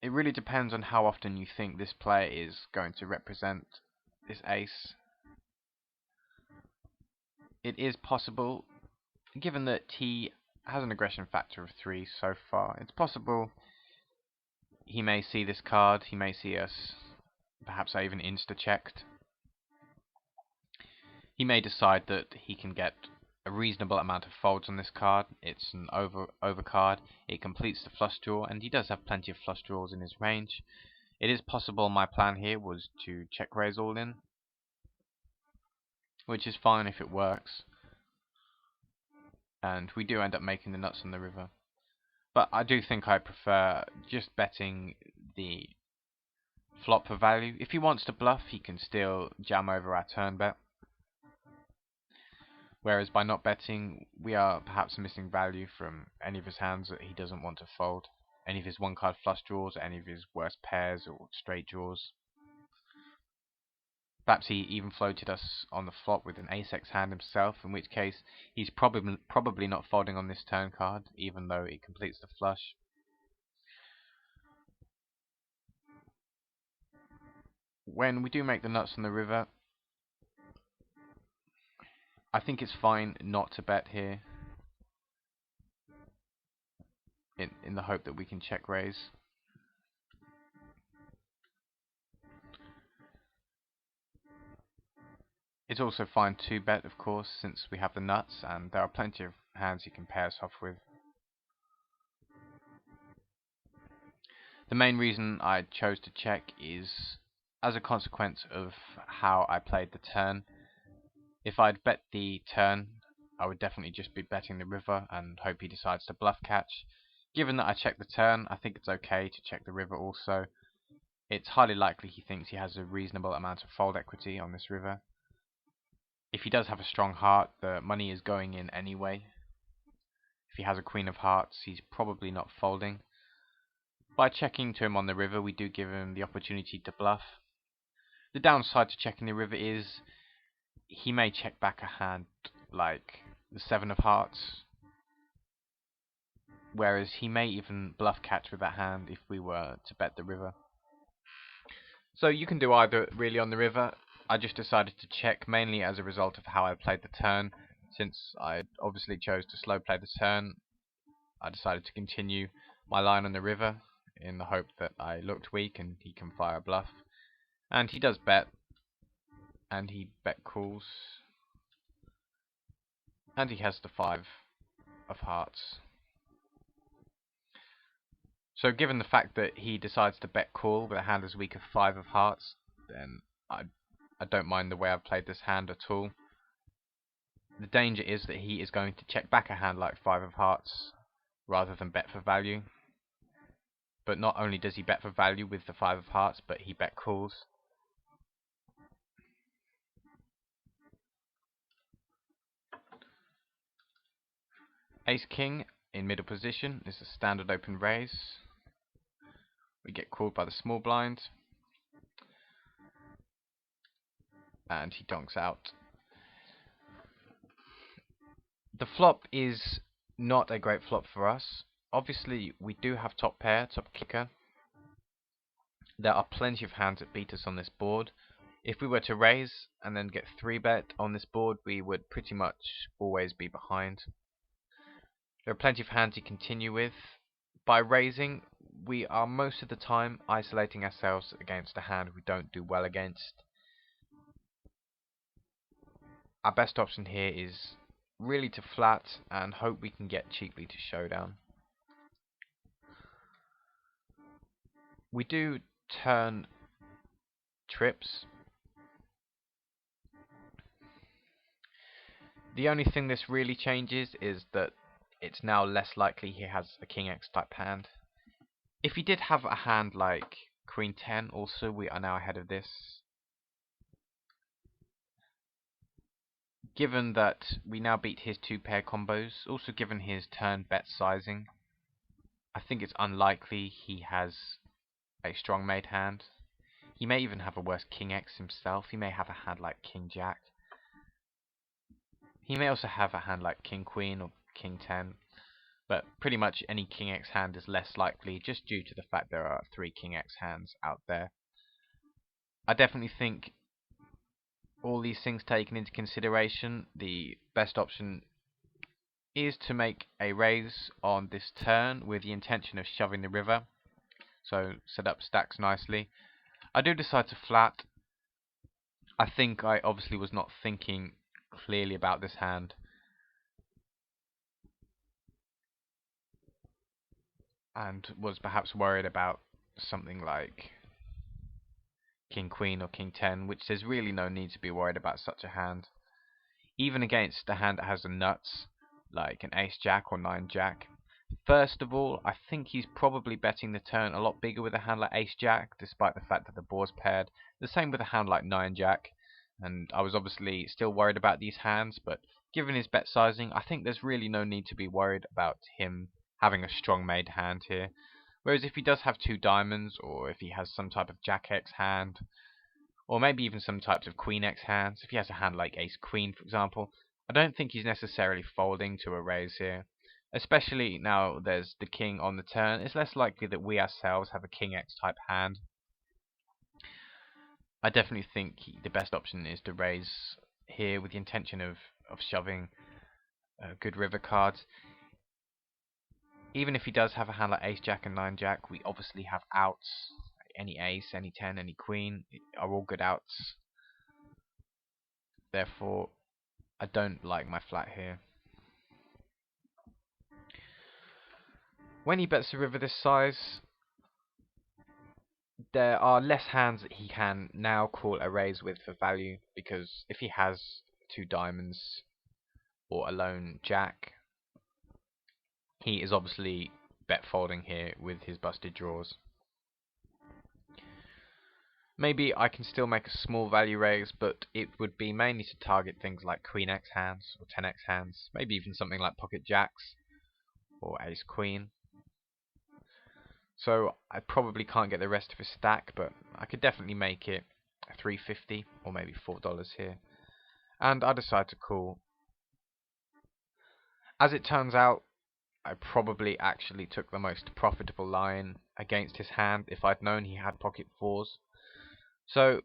It really depends on how often you think this player is going to represent this ace. It is possible, given that he has an aggression factor of 3 so far, it's possible he may see this card, he may see us perhaps even insta-checked. He may decide that he can get a reasonable amount of folds on this card. It's an over card, it completes the flush draw, and he does have plenty of flush draws in his range. It is possible my plan here was to check raise all in, which is fine if it works. And we do end up making the nuts on the river. But I do think I prefer just betting the flop for value. If he wants to bluff, he can still jam over our turn bet. Whereas by not betting, we are perhaps missing value from any of his hands that he doesn't want to fold. Any of his one-card flush draws, any of his worst pairs or straight draws. Perhaps he even floated us on the flop with an ace-x hand himself, in which case he's probably not folding on this turn card, even though it completes the flush. When we do make the nuts on the river, I think it's fine not to bet here, in the hope that we can check raise. It's also fine to bet, of course, since we have the nuts, and there are plenty of hands he can pair us off with. The main reason I chose to check is as a consequence of how I played the turn. If I'd bet the turn, I would definitely just be betting the river and hope he decides to bluff catch. Given that I checked the turn, I think it's okay to check the river also. It's highly likely he thinks he has a reasonable amount of fold equity on this river. If he does have a strong heart, the money is going in anyway. If he has a queen of hearts, he's probably not folding. By checking to him on the river, we do give him the opportunity to bluff. The downside to checking the river is he may check back a hand like the 7 of hearts, whereas he may even bluff catch with that hand if we were to bet the river. So you can do either really on the river. I just decided to check mainly as a result of how I played the turn. Since I obviously chose to slow play the turn, I decided to continue my line on the river in the hope that I looked weak and he can fire a bluff. And he does bet, and he bet calls, and he has the 5 of hearts. So given the fact that he decides to bet call with a hand as weak as 5 of hearts, then I don't mind the way I've played this hand at all. The danger is that he is going to check back a hand like 5 of hearts rather than bet for value. But not only does he bet for value with the 5 of hearts, but he bet calls. Ace King in middle position is a standard open raise. We get called by the small blind, and he donks out. The flop is not a great flop for us. Obviously, we do have top pair, top kicker. There are plenty of hands that beat us on this board. If we were to raise and then get 3-bet on this board, we would pretty much always be behind. There are plenty of hands you continue with. By raising, we are most of the time isolating ourselves against a hand we don't do well against. Our best option here is really to flat and hope we can get cheaply to showdown. We do turn trips. The only thing this really changes is that it's now less likely he has a King X type hand. If he did have a hand like Queen 10, also we are now ahead of this. Given that we now beat his 2-pair combos, also given his turn bet sizing, I think it's unlikely he has a strong made hand. He may even have a worse King X himself. He may have a hand like King Jack. He may also have a hand like King Queen or King 10. But pretty much any King X hand is less likely just due to the fact there are 3 King X hands out there. I definitely think, all these things taken into consideration, the best option is to make a raise on this turn with the intention of shoving the river. So set up stacks nicely. I do decide to flat. I think I obviously was not thinking clearly about this hand. And was perhaps worried about something like King Queen or King 10, which there's really no need to be worried about such a hand. Even against a hand that has the nuts, like an Ace Jack or 9 Jack. First of all, I think he's probably betting the turn a lot bigger with a hand like Ace Jack, despite the fact that the board's paired. The same with a hand like 9 Jack, and I was obviously still worried about these hands, but given his bet sizing, I think there's really no need to be worried about him having a strong made hand here. Whereas if he does have 2 diamonds, or if he has some type of Jack X hand, or maybe even some types of Queen X hands, if he has a hand like Ace Queen, for example, I don't think he's necessarily folding to a raise here. Especially now there's the King on the turn, it's less likely that we ourselves have a King X type hand. I definitely think the best option is to raise here with the intention of shoving good river cards. Even if he does have a hand like Ace Jack and 9 Jack, we obviously have outs. Any Ace, any 10, any Queen are all good outs. Therefore, I don't like my flat here. When he bets a river this size, there are less hands that he can now call a raise with for value, because if he has 2 diamonds or a lone Jack, he is obviously bet folding here with his busted draws. Maybe I can still make a small value raise, but it would be mainly to target things like Queen X hands or 10 X hands, maybe even something like Pocket Jacks or Ace Queen. So I probably can't get the rest of his stack, but I could definitely make it $3.50 or maybe $4 here. And I decide to call. As it turns out, I probably actually took the most profitable line against his hand if I'd known he had pocket 4s. So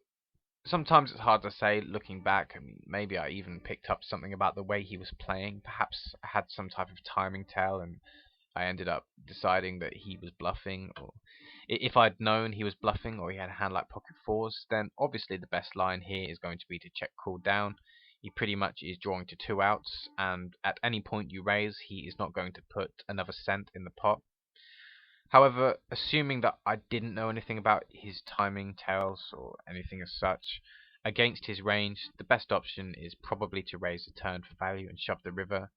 sometimes it's hard to say looking back. I mean, maybe I even picked up something about the way he was playing. Perhaps I had some type of timing tell and I ended up deciding that he was bluffing. Or if I'd known he was bluffing or he had a hand like pocket 4s, then obviously the best line here is going to be to check call down. He pretty much is drawing to 2 outs, and at any point you raise, he is not going to put another cent in the pot. However, assuming that I didn't know anything about his timing tells or anything as such, against his range, the best option is probably to raise the turn for value and shove the river,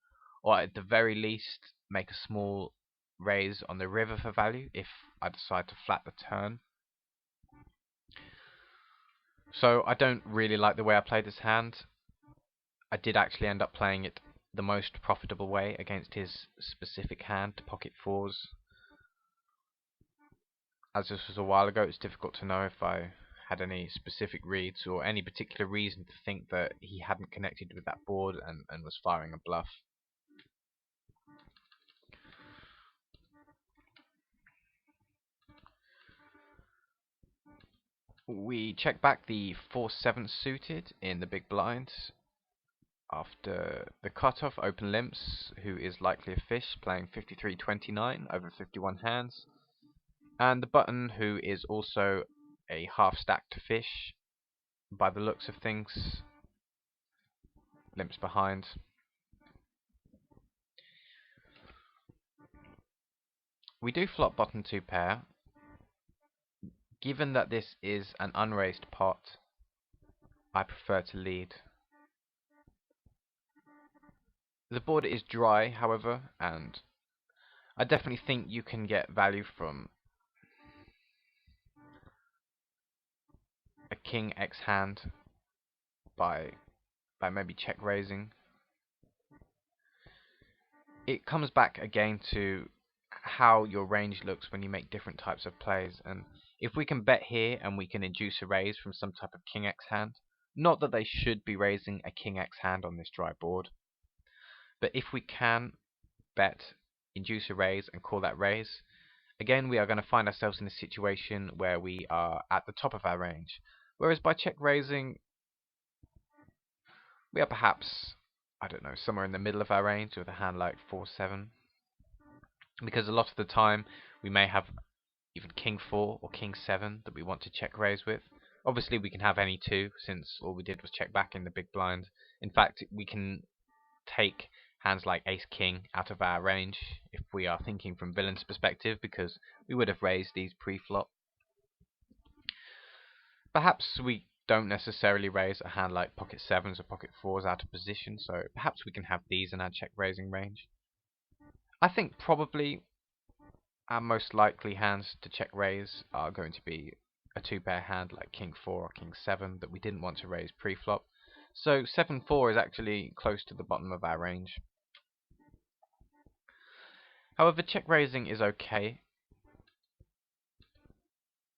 or at the very least, make a small raise on the river for value if I decide to flat the turn. So I don't really like the way I played this hand. I did actually end up playing it the most profitable way against his specific hand, pocket 4s. As this was a while ago, it's difficult to know if I had any specific reads or any particular reason to think that he hadn't connected with that board and was firing a bluff. We check back the 4-7 suited in the big blind after the cutoff open limps, who is likely a fish playing 53-29 over 51 hands, and the button, who is also a half-stacked fish by the looks of things, limps behind. We do flop bottom 2 pair. Given that this is an unraised pot, I prefer to lead. The board is dry, however, and I definitely think you can get value from a king X hand by maybe check raising. It comes back again to how your range looks when you make different types of plays, and if we can bet here and we can induce a raise from some type of king X hand, not that they should be raising a king X hand on this dry board, but if we can bet, induce a raise and call that raise, again we are going to find ourselves in a situation where we are at the top of our range, whereas by check raising we are perhaps, I don't know, somewhere in the middle of our range with a hand like 4-7, because a lot of the time we may have even king 4 or king 7 that we want to check raise with. Obviously we can have any two, since all we did was check back in the big blind. In fact, we can take hands like ace king out of our range if we are thinking from villain's perspective, because we would have raised these pre-flop. Perhaps we don't necessarily raise a hand like pocket 7s or pocket 4s out of position, so perhaps we can have these in our check raising range. I think probably our most likely hands to check raise are going to be a 2-pair hand like king 4 or king 7 that we didn't want to raise pre-flop. So 7-4 is actually close to the bottom of our range. However, check raising is okay.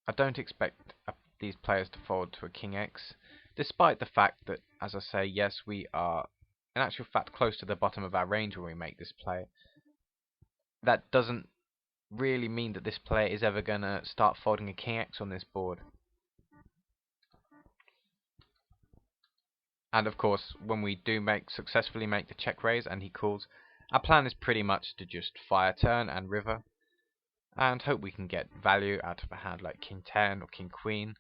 I don't expect these players to fold to a king X, despite the fact that, as I say, yes, we are in actual fact close to the bottom of our range when we make this play. That doesn't really mean that this player is ever going to start folding a king X on this board. And of course, when we do successfully make the check raise and he calls, our plan is pretty much to just fire turn and river and hope we can get value out of a hand like king 10 or king queen.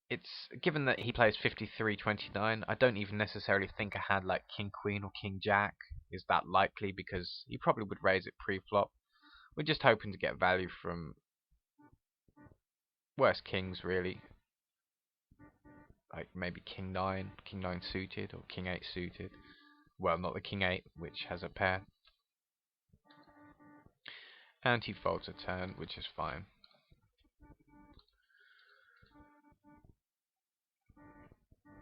It's given that he plays 53-29, I don't even necessarily think a hand like king queen or king jack is that likely, because he probably would raise it pre-flop. We're just hoping to get value from worse kings, really, like maybe king 9 suited, or king 8 suited. Well, not the king 8, which has a pair. And he folds a turn, which is fine.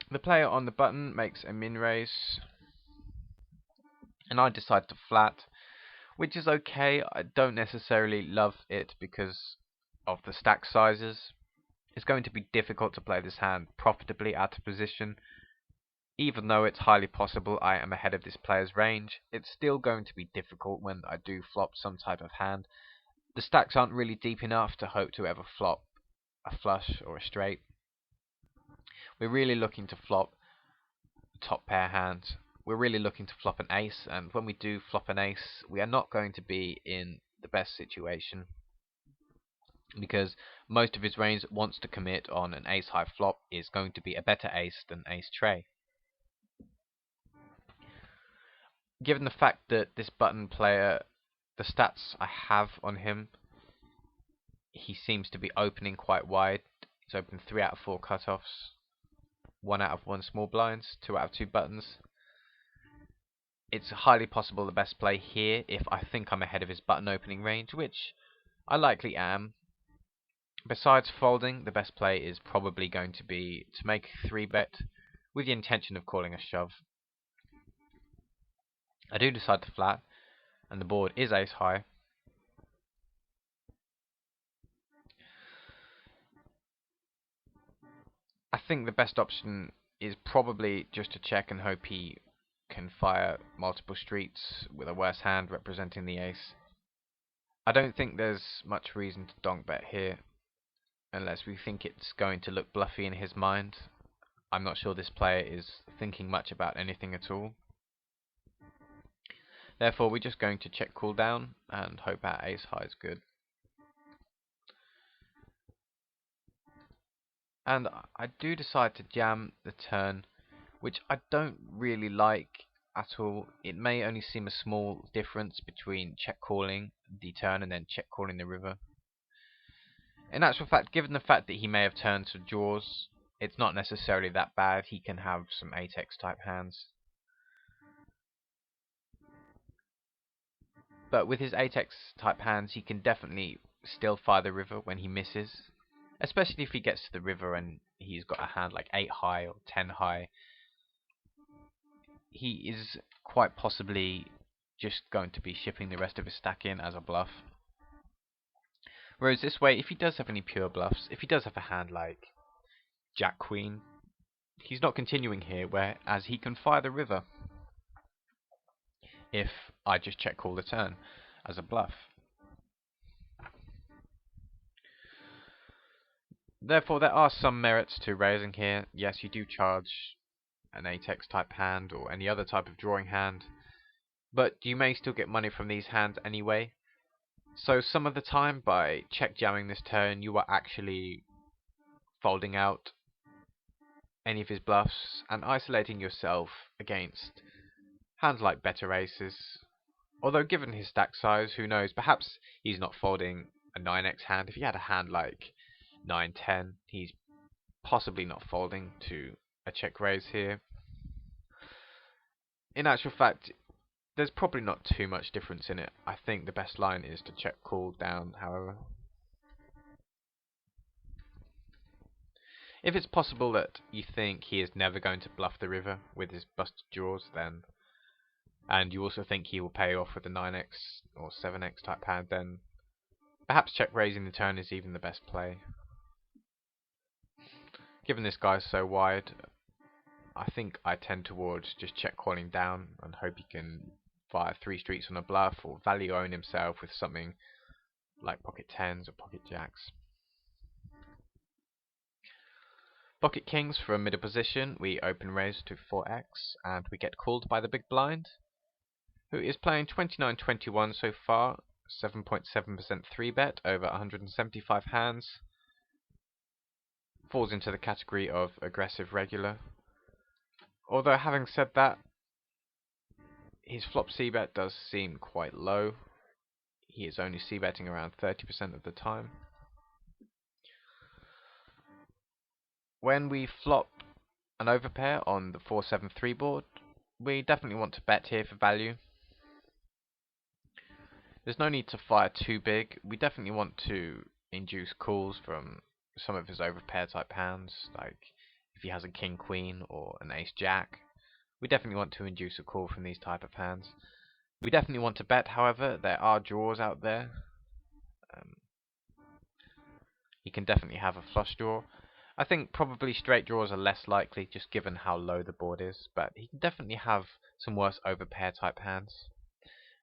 The player on the button makes a min raise, and I decide to flat, which is okay. I don't necessarily love it because of the stack sizes. It's going to be difficult to play this hand profitably out of position. Even though it's highly possible I am ahead of this player's range, it's still going to be difficult when I do flop some type of hand. The stacks aren't really deep enough to hope to ever flop a flush or a straight. We're really looking to flop top pair hands. We're really looking to flop an ace, and when we do flop an ace, we are not going to be in the best situation, because most of his range wants to commit on an ace high flop is going to be a better ace than ace tray. Given the fact that this button player, the stats I have on him, he seems to be opening quite wide. He's opened 3 out of 4 cutoffs, 1 out of 1 small blinds, 2 out of 2 buttons. It's highly possible the best play here, if I think I'm ahead of his button opening range, which I likely am. Besides folding, the best play is probably going to be to make a 3-bet with the intention of calling a shove. I do decide to flat, and the board is ace high. I think the best option is probably just to check and hope he can fire multiple streets with a worse hand representing the ace. I don't think there's much reason to donk bet here. unless we think it's going to look bluffy in his mind. I'm not sure this player is thinking much about anything at all. Therefore, we're just going to check cooldown and hope our ace high is good. And I do decide to jam the turn, which I don't really like at all. It may only seem a small difference between check calling the turn and then check calling the river. In actual fact, given the fact that he may have turned to draws, it's not necessarily that bad. He can have some 8x type hands. But with his 8x type hands, he can definitely still fire the river when he misses. Especially if he gets to the river and he's got a hand like 8 high or 10 high. He is quite possibly just going to be shipping the rest of his stack in as a bluff. Whereas this way, if he does have any pure bluffs, if he does have a hand like Jack Queen, he's not continuing here, whereas he can fire the river if I just check call the turn as a bluff. Therefore, there are some merits to raising here. Yes, you do charge an 8x type hand or any other type of drawing hand, but you may still get money from these hands anyway. So some of the time, by check jamming this turn, you are actually folding out any of his bluffs and isolating yourself against hands like better aces. Although given his stack size, who knows, perhaps he's not folding a 9x hand. If he had a hand like 9-10, he's possibly not folding to a check raise here. In actual fact, there's probably not too much difference in it. I think the best line is to check call down, however. If it's possible that you think he is never going to bluff the river with his busted draws, then, and you also think he will pay off with a 9x or 7x type hand, then perhaps check raising the turn is even the best play. Given this guy's so wide, I think I tend towards just check calling down and hope he can fire 3 streets on a bluff or value own himself with something like pocket 10s or pocket jacks. Pocket kings from middle position, we open raise to 4x and we get called by the big blind, who is playing 29-21 so far, 7.7% 3-bet over 175 hands. Falls into the category of aggressive regular. Although having said that, his flop c-bet does seem quite low. He is only c-betting around 30% of the time. When we flop an overpair on the 4-7-3 board, we definitely want to bet here for value. There's no need to fire too big. We definitely want to induce calls from some of his overpair type hands, like if he has a king queen or an ace jack. We definitely want to induce a call from these type of hands. We definitely want to bet, however. There are draws out there. He can definitely have a flush draw. I think probably straight draws are less likely, just given how low the board is, but he can definitely have some worse overpair type hands,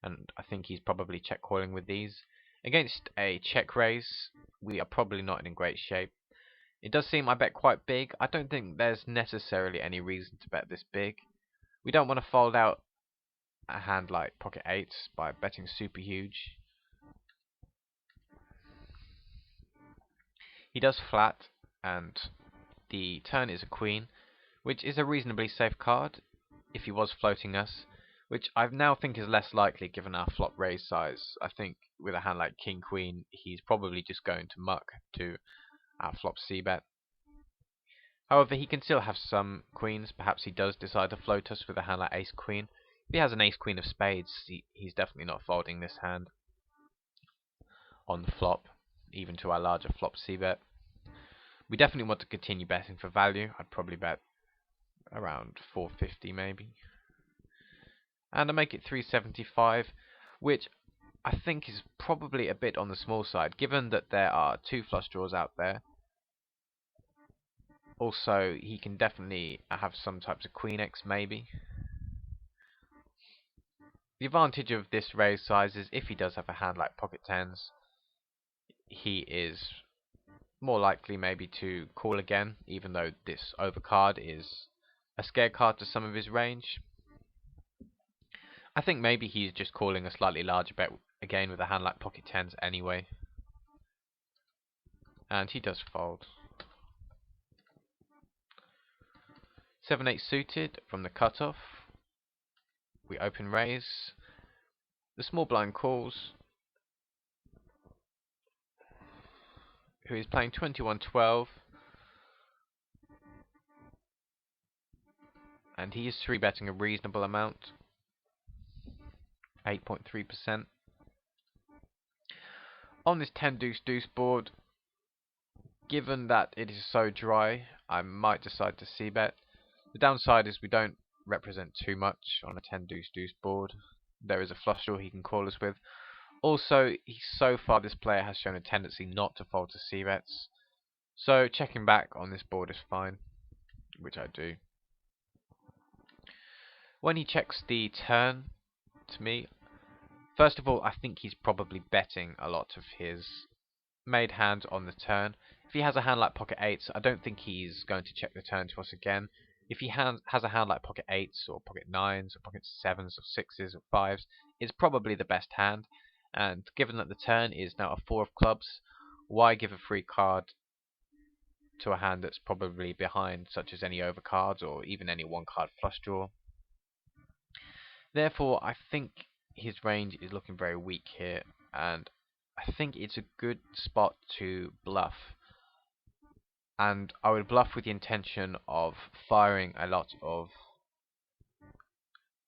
and I think he's probably check calling with these. Against a check raise, we are probably not in great shape. It does seem I bet quite big. I don't think there's necessarily any reason to bet this big. We don't want to fold out a hand like pocket 8s by betting super huge. He does flat, and the turn is a queen, which is a reasonably safe card if he was floating us, which I now think is less likely given our flop raise size. I think with a hand like king queen, he's probably just going to muck to our flop c-bet. However, he can still have some queens. Perhaps he does decide to float us with a hand like ace queen. If he has an ace queen of spades, he's definitely not folding this hand on the flop, even to our larger flop c-bet. We definitely want to continue betting for value. I'd probably bet around 450 maybe. And I make it 375, which I think is probably a bit on the small side, given that there are 2 flush draws out there. Also, he can definitely have some types of queen x maybe. The advantage of this raise size is if he does have a hand like pocket 10s, he is more likely maybe to call again, even though this overcard is a scare card to some of his range. I think maybe he's just calling a slightly larger bet again with a hand like pocket tens anyway. And he does fold. 7-8 suited from the cutoff. We open raise. The small blind calls. Who is playing 21-12. And he is 3-betting a reasonable amount. 8.3%. On this 10 deuce deuce board, given that it is so dry, I might decide to c-bet. The downside is we don't represent too much on a 10 deuce deuce board. There is a flush draw he can call us with. Also, so far this player has shown a tendency not to fold to c-bets, so checking back on this board is fine, which I do. When he checks the turn to me, first of all, I think he's probably betting a lot of his made hands on the turn. If he has a hand like pocket eights, I don't think he's going to check the turn to us again. If he has a hand like pocket eights or pocket nines or pocket sevens or sixes or fives, it's probably the best hand. And given that the turn is now a 4 of clubs, why give a free card to a hand that's probably behind, such as any overcards or even any one card flush draw? Therefore, I think his range is looking very weak here, and I think it's a good spot to bluff. And I would bluff with the intention of firing a lot of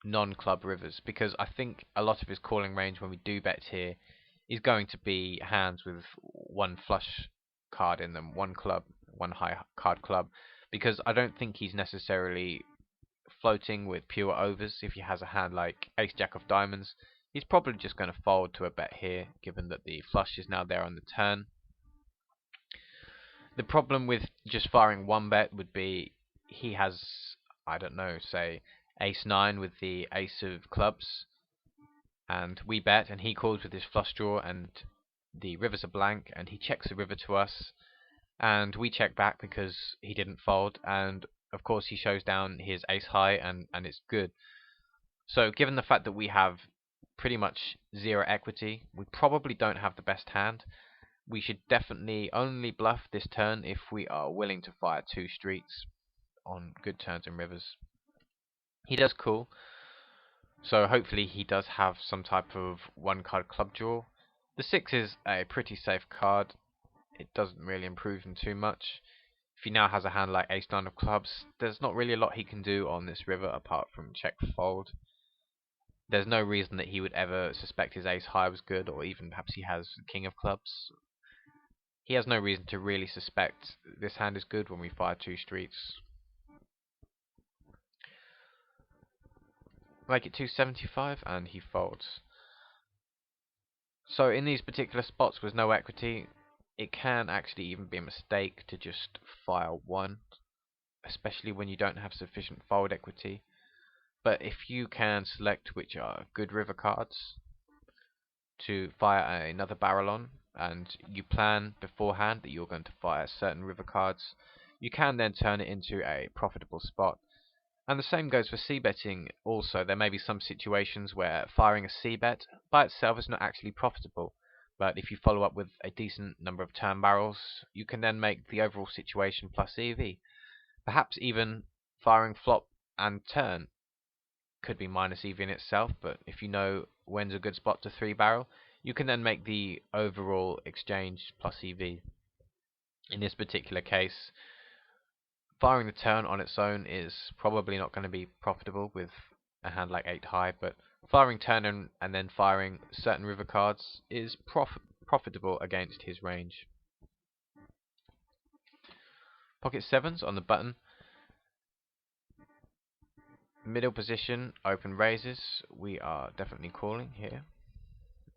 non-club rivers, because I think a lot of his calling range when we do bet here is going to be hands with one flush card in them, one club, one high card club, because I don't think he's necessarily floating with pure overs. If he has a hand like ace jack of diamonds, he's probably just going to fold to a bet here, given that the flush is now there on the turn. The problem with just firing one bet would be he has, I don't know, say ace 9 with the ace of clubs, and we bet and he calls with his flush draw and the rivers are blank and he checks the river to us and we check back because he didn't fold, and of course he shows down his ace high and it's good. So given the fact that we have pretty much zero equity, we probably don't have the best hand. We should definitely only bluff this turn if we are willing to fire 2 streets on good turns and rivers. He does call, so hopefully he does have some type of one card club draw. The 6 is a pretty safe card. It doesn't really improve him too much. If he now has a hand like ace 9 of clubs, there's not really a lot he can do on this river apart from check fold. There's no reason that he would ever suspect his ace high was good, or even perhaps he has the king of clubs. He has no reason to really suspect this hand is good when we fire 2 streets. Make it 275 and he folds. So in these particular spots with no equity, it can actually even be a mistake to just fire 1, especially when you don't have sufficient fold equity. But if you can select which are good river cards to fire another barrel on, and you plan beforehand that you're going to fire certain river cards, you can then turn it into a profitable spot. And the same goes for c-betting also. There may be some situations where firing a c-bet by itself is not actually profitable, but if you follow up with a decent number of turn barrels, you can then make the overall situation plus EV. Perhaps even firing flop and turn could be minus EV in itself, but if you know when's a good spot to 3 barrel, you can then make the overall exchange plus EV. In this particular case, firing the turn on its own is probably not going to be profitable with a hand like 8 high, but firing turn and then firing certain river cards is profitable against his range. Pocket 7s on the button. Middle position, open raises. We are definitely calling here,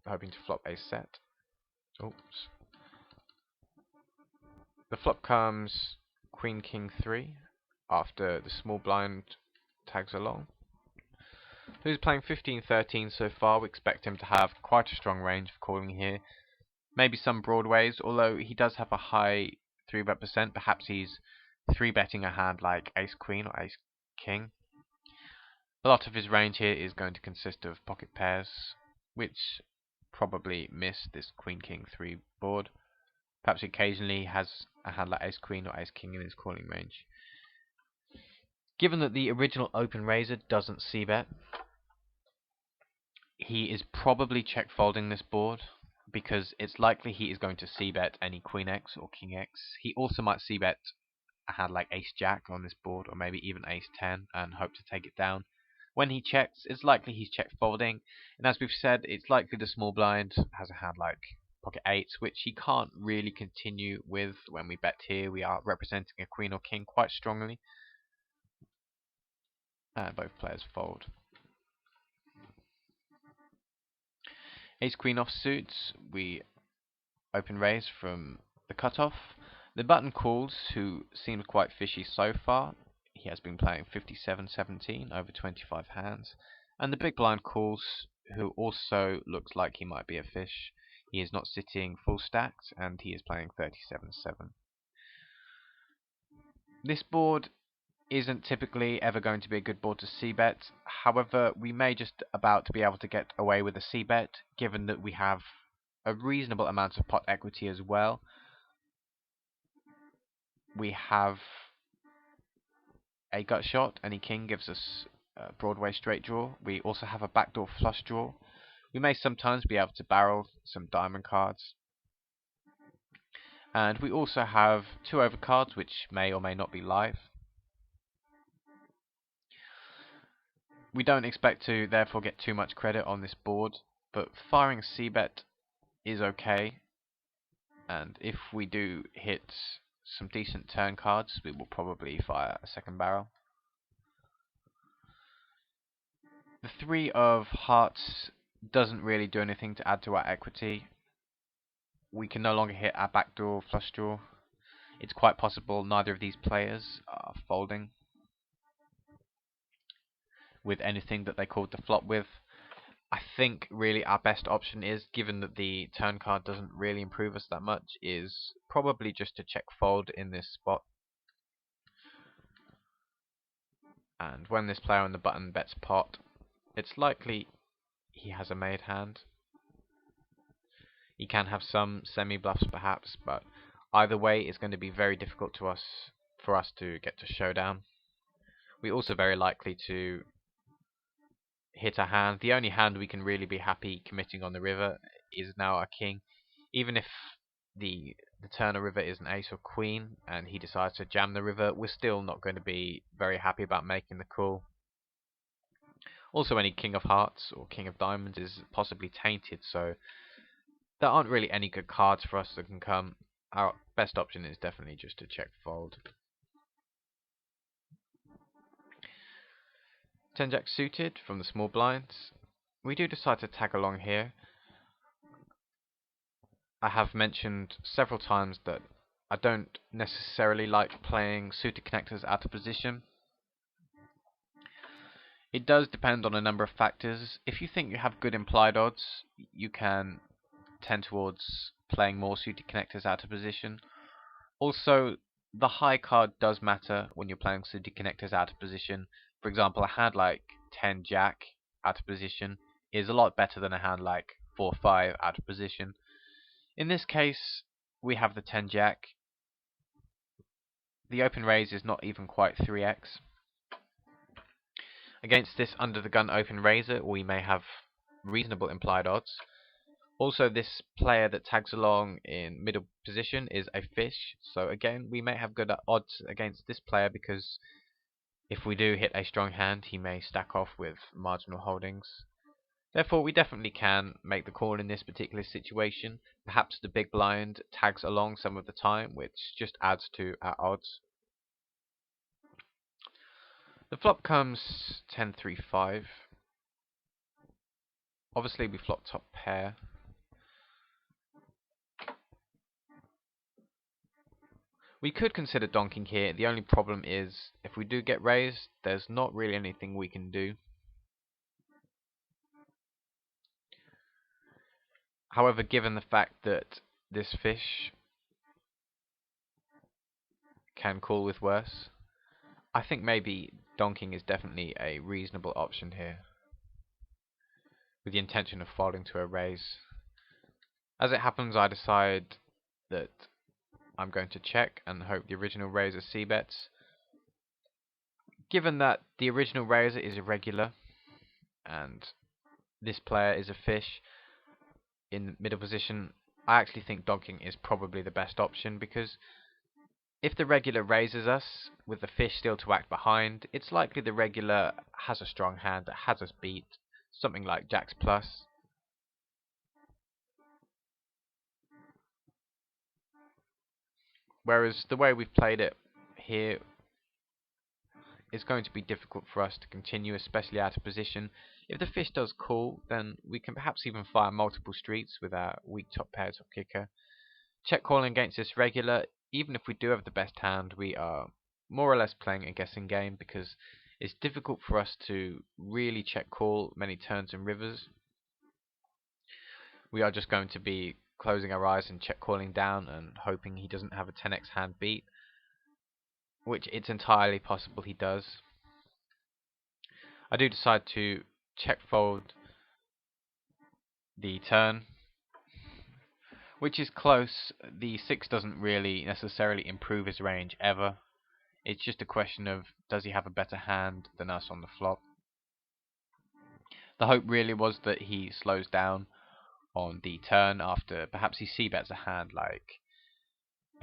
hoping to flop a set. Oops. The flop comes Queen King 3 after the small blind tags along. Who's playing 15-13 so far? We expect him to have quite a strong range of calling here. Maybe some broadways, although he does have a high 3-bet percent. Perhaps he's 3-betting a hand like ace queen or ace king. A lot of his range here is going to consist of pocket pairs, which probably miss this queen king 3 board. Perhaps occasionally has a hand like ace queen or ace king in his calling range. Given that the original open raiser doesn't c-bet, he is probably check folding this board, because it's likely he is going to c-bet any queen x or king x. He also might c-bet a hand like ace jack on this board, or maybe even ace 10, and hope to take it down. When he checks, it's likely he's check folding, and as we've said, it's likely the small blind has a hand like pocket 8, which he can't really continue with. When we bet here, we are representing a queen or king quite strongly, and both players fold. Ace queen offsuit, we open raise from the cutoff. The button calls, who seems quite fishy so far. He has been playing 57-17 over 25 hands. And the big blind calls, who also looks like he might be a fish. He is not sitting full stacked, and he is playing 37-7. This board isn't typically ever going to be a good board to c-bet. However, we may just about be able to get away with a c-bet, given that we have a reasonable amount of pot equity as well. We have a gut shot. Any king gives us a Broadway straight draw. We also have a backdoor flush draw. We may sometimes be able to barrel some diamond cards. And we also have 2 overcards, which may or may not be live. We don't expect to therefore get too much credit on this board, but firing a c-bet is okay. And if we do hit some decent turn cards, we will probably fire a second barrel. The 3 of hearts doesn't really do anything to add to our equity. We can no longer hit our backdoor flush draw. It's quite possible neither of these players are folding with anything that they called the flop with. I think really our best option is, given that the turn card doesn't really improve us that much, is probably just to check fold in this spot. And when this player on the button bets pot, it's likely he has a made hand. He can have some semi-bluffs perhaps, but either way it's going to be very difficult for us to get to showdown. We're also very likely to hit a hand. The only hand we can really be happy committing on the river is now our king. Even if the turner river is an ace or queen and he decides to jam the river, we're still not going to be very happy about making the call. Also, any king of hearts or king of diamonds is possibly tainted, so there aren't really any good cards for us that can come. Our best option is definitely just to check fold. 10-jack suited from the small blinds. We do decide to tag along here. I have mentioned several times that I don't necessarily like playing suited connectors out of position. It does depend on a number of factors. If you think you have good implied odds, you can tend towards playing more suited connectors out of position. Also, the high card does matter when you're playing suited connectors out of position. For example, a hand like 10 jack out of position is a lot better than a hand like 4-5 out of position. In this case, we have the 10 jack. The open raise is not even quite 3x. Against this under the gun open raiser, we may have reasonable implied odds. Also, this player that tags along in middle position is a fish, so again we may have good odds against this player, because if we do hit a strong hand, he may stack off with marginal holdings. Therefore, we definitely can make the call in this particular situation. Perhaps the big blind tags along some of the time, which just adds to our odds. The flop comes 10-3-5. Obviously, we flop top pair. We could consider donking here. The only problem is, if we do get raised, there's not really anything we can do. However, given the fact that this fish can call with worse. I think maybe donking is definitely a reasonable option here, with the intention of folding to a raise. As it happens, I decide that I'm going to check and hope the original raiser c-bets. Given that the original raiser is irregular and this player is a fish in middle position, I actually think donking is probably the best option, because if the regular raises us with the fish still to act behind, it's likely the regular has a strong hand that has us beat, something like jacks plus. Whereas the way we've played it here is going to be difficult for us to continue, especially out of position. If the fish does call, then we can perhaps even fire multiple streets with our weak top pairs or kicker. Check calling against this regular, even if we do have the best hand, we are more or less playing a guessing game, because it's difficult for us to really check call many turns and rivers. We are just going to be closing our eyes and check calling down and hoping he doesn't have a 10x hand beat, which it's entirely possible he does. I do decide to check fold the turn, which is close. The 6 doesn't really necessarily improve his range ever. It's just a question of, does he have a better hand than us on the flop? The hope really was that he slows down on the turn after perhaps he c-bets a hand like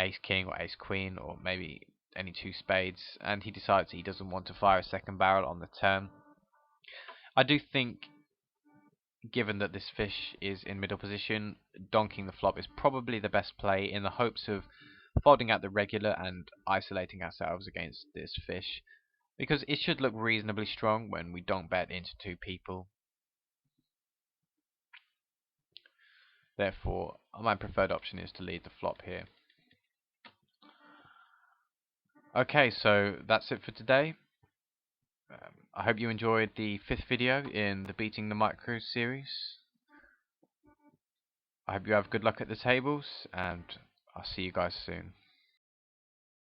ace king or ace queen, or maybe any two spades, and he decides he doesn't want to fire a second barrel on the turn. I do think, given that this fish is in middle position, donking the flop is probably the best play, in the hopes of folding out the regular and isolating ourselves against this fish, because it should look reasonably strong when we don't bet into two people. Therefore, my preferred option is to lead the flop here. Okay, so that's it for today. I hope you enjoyed the 5th video in the Beating the Micros series. I hope you have good luck at the tables, and I'll see you guys soon.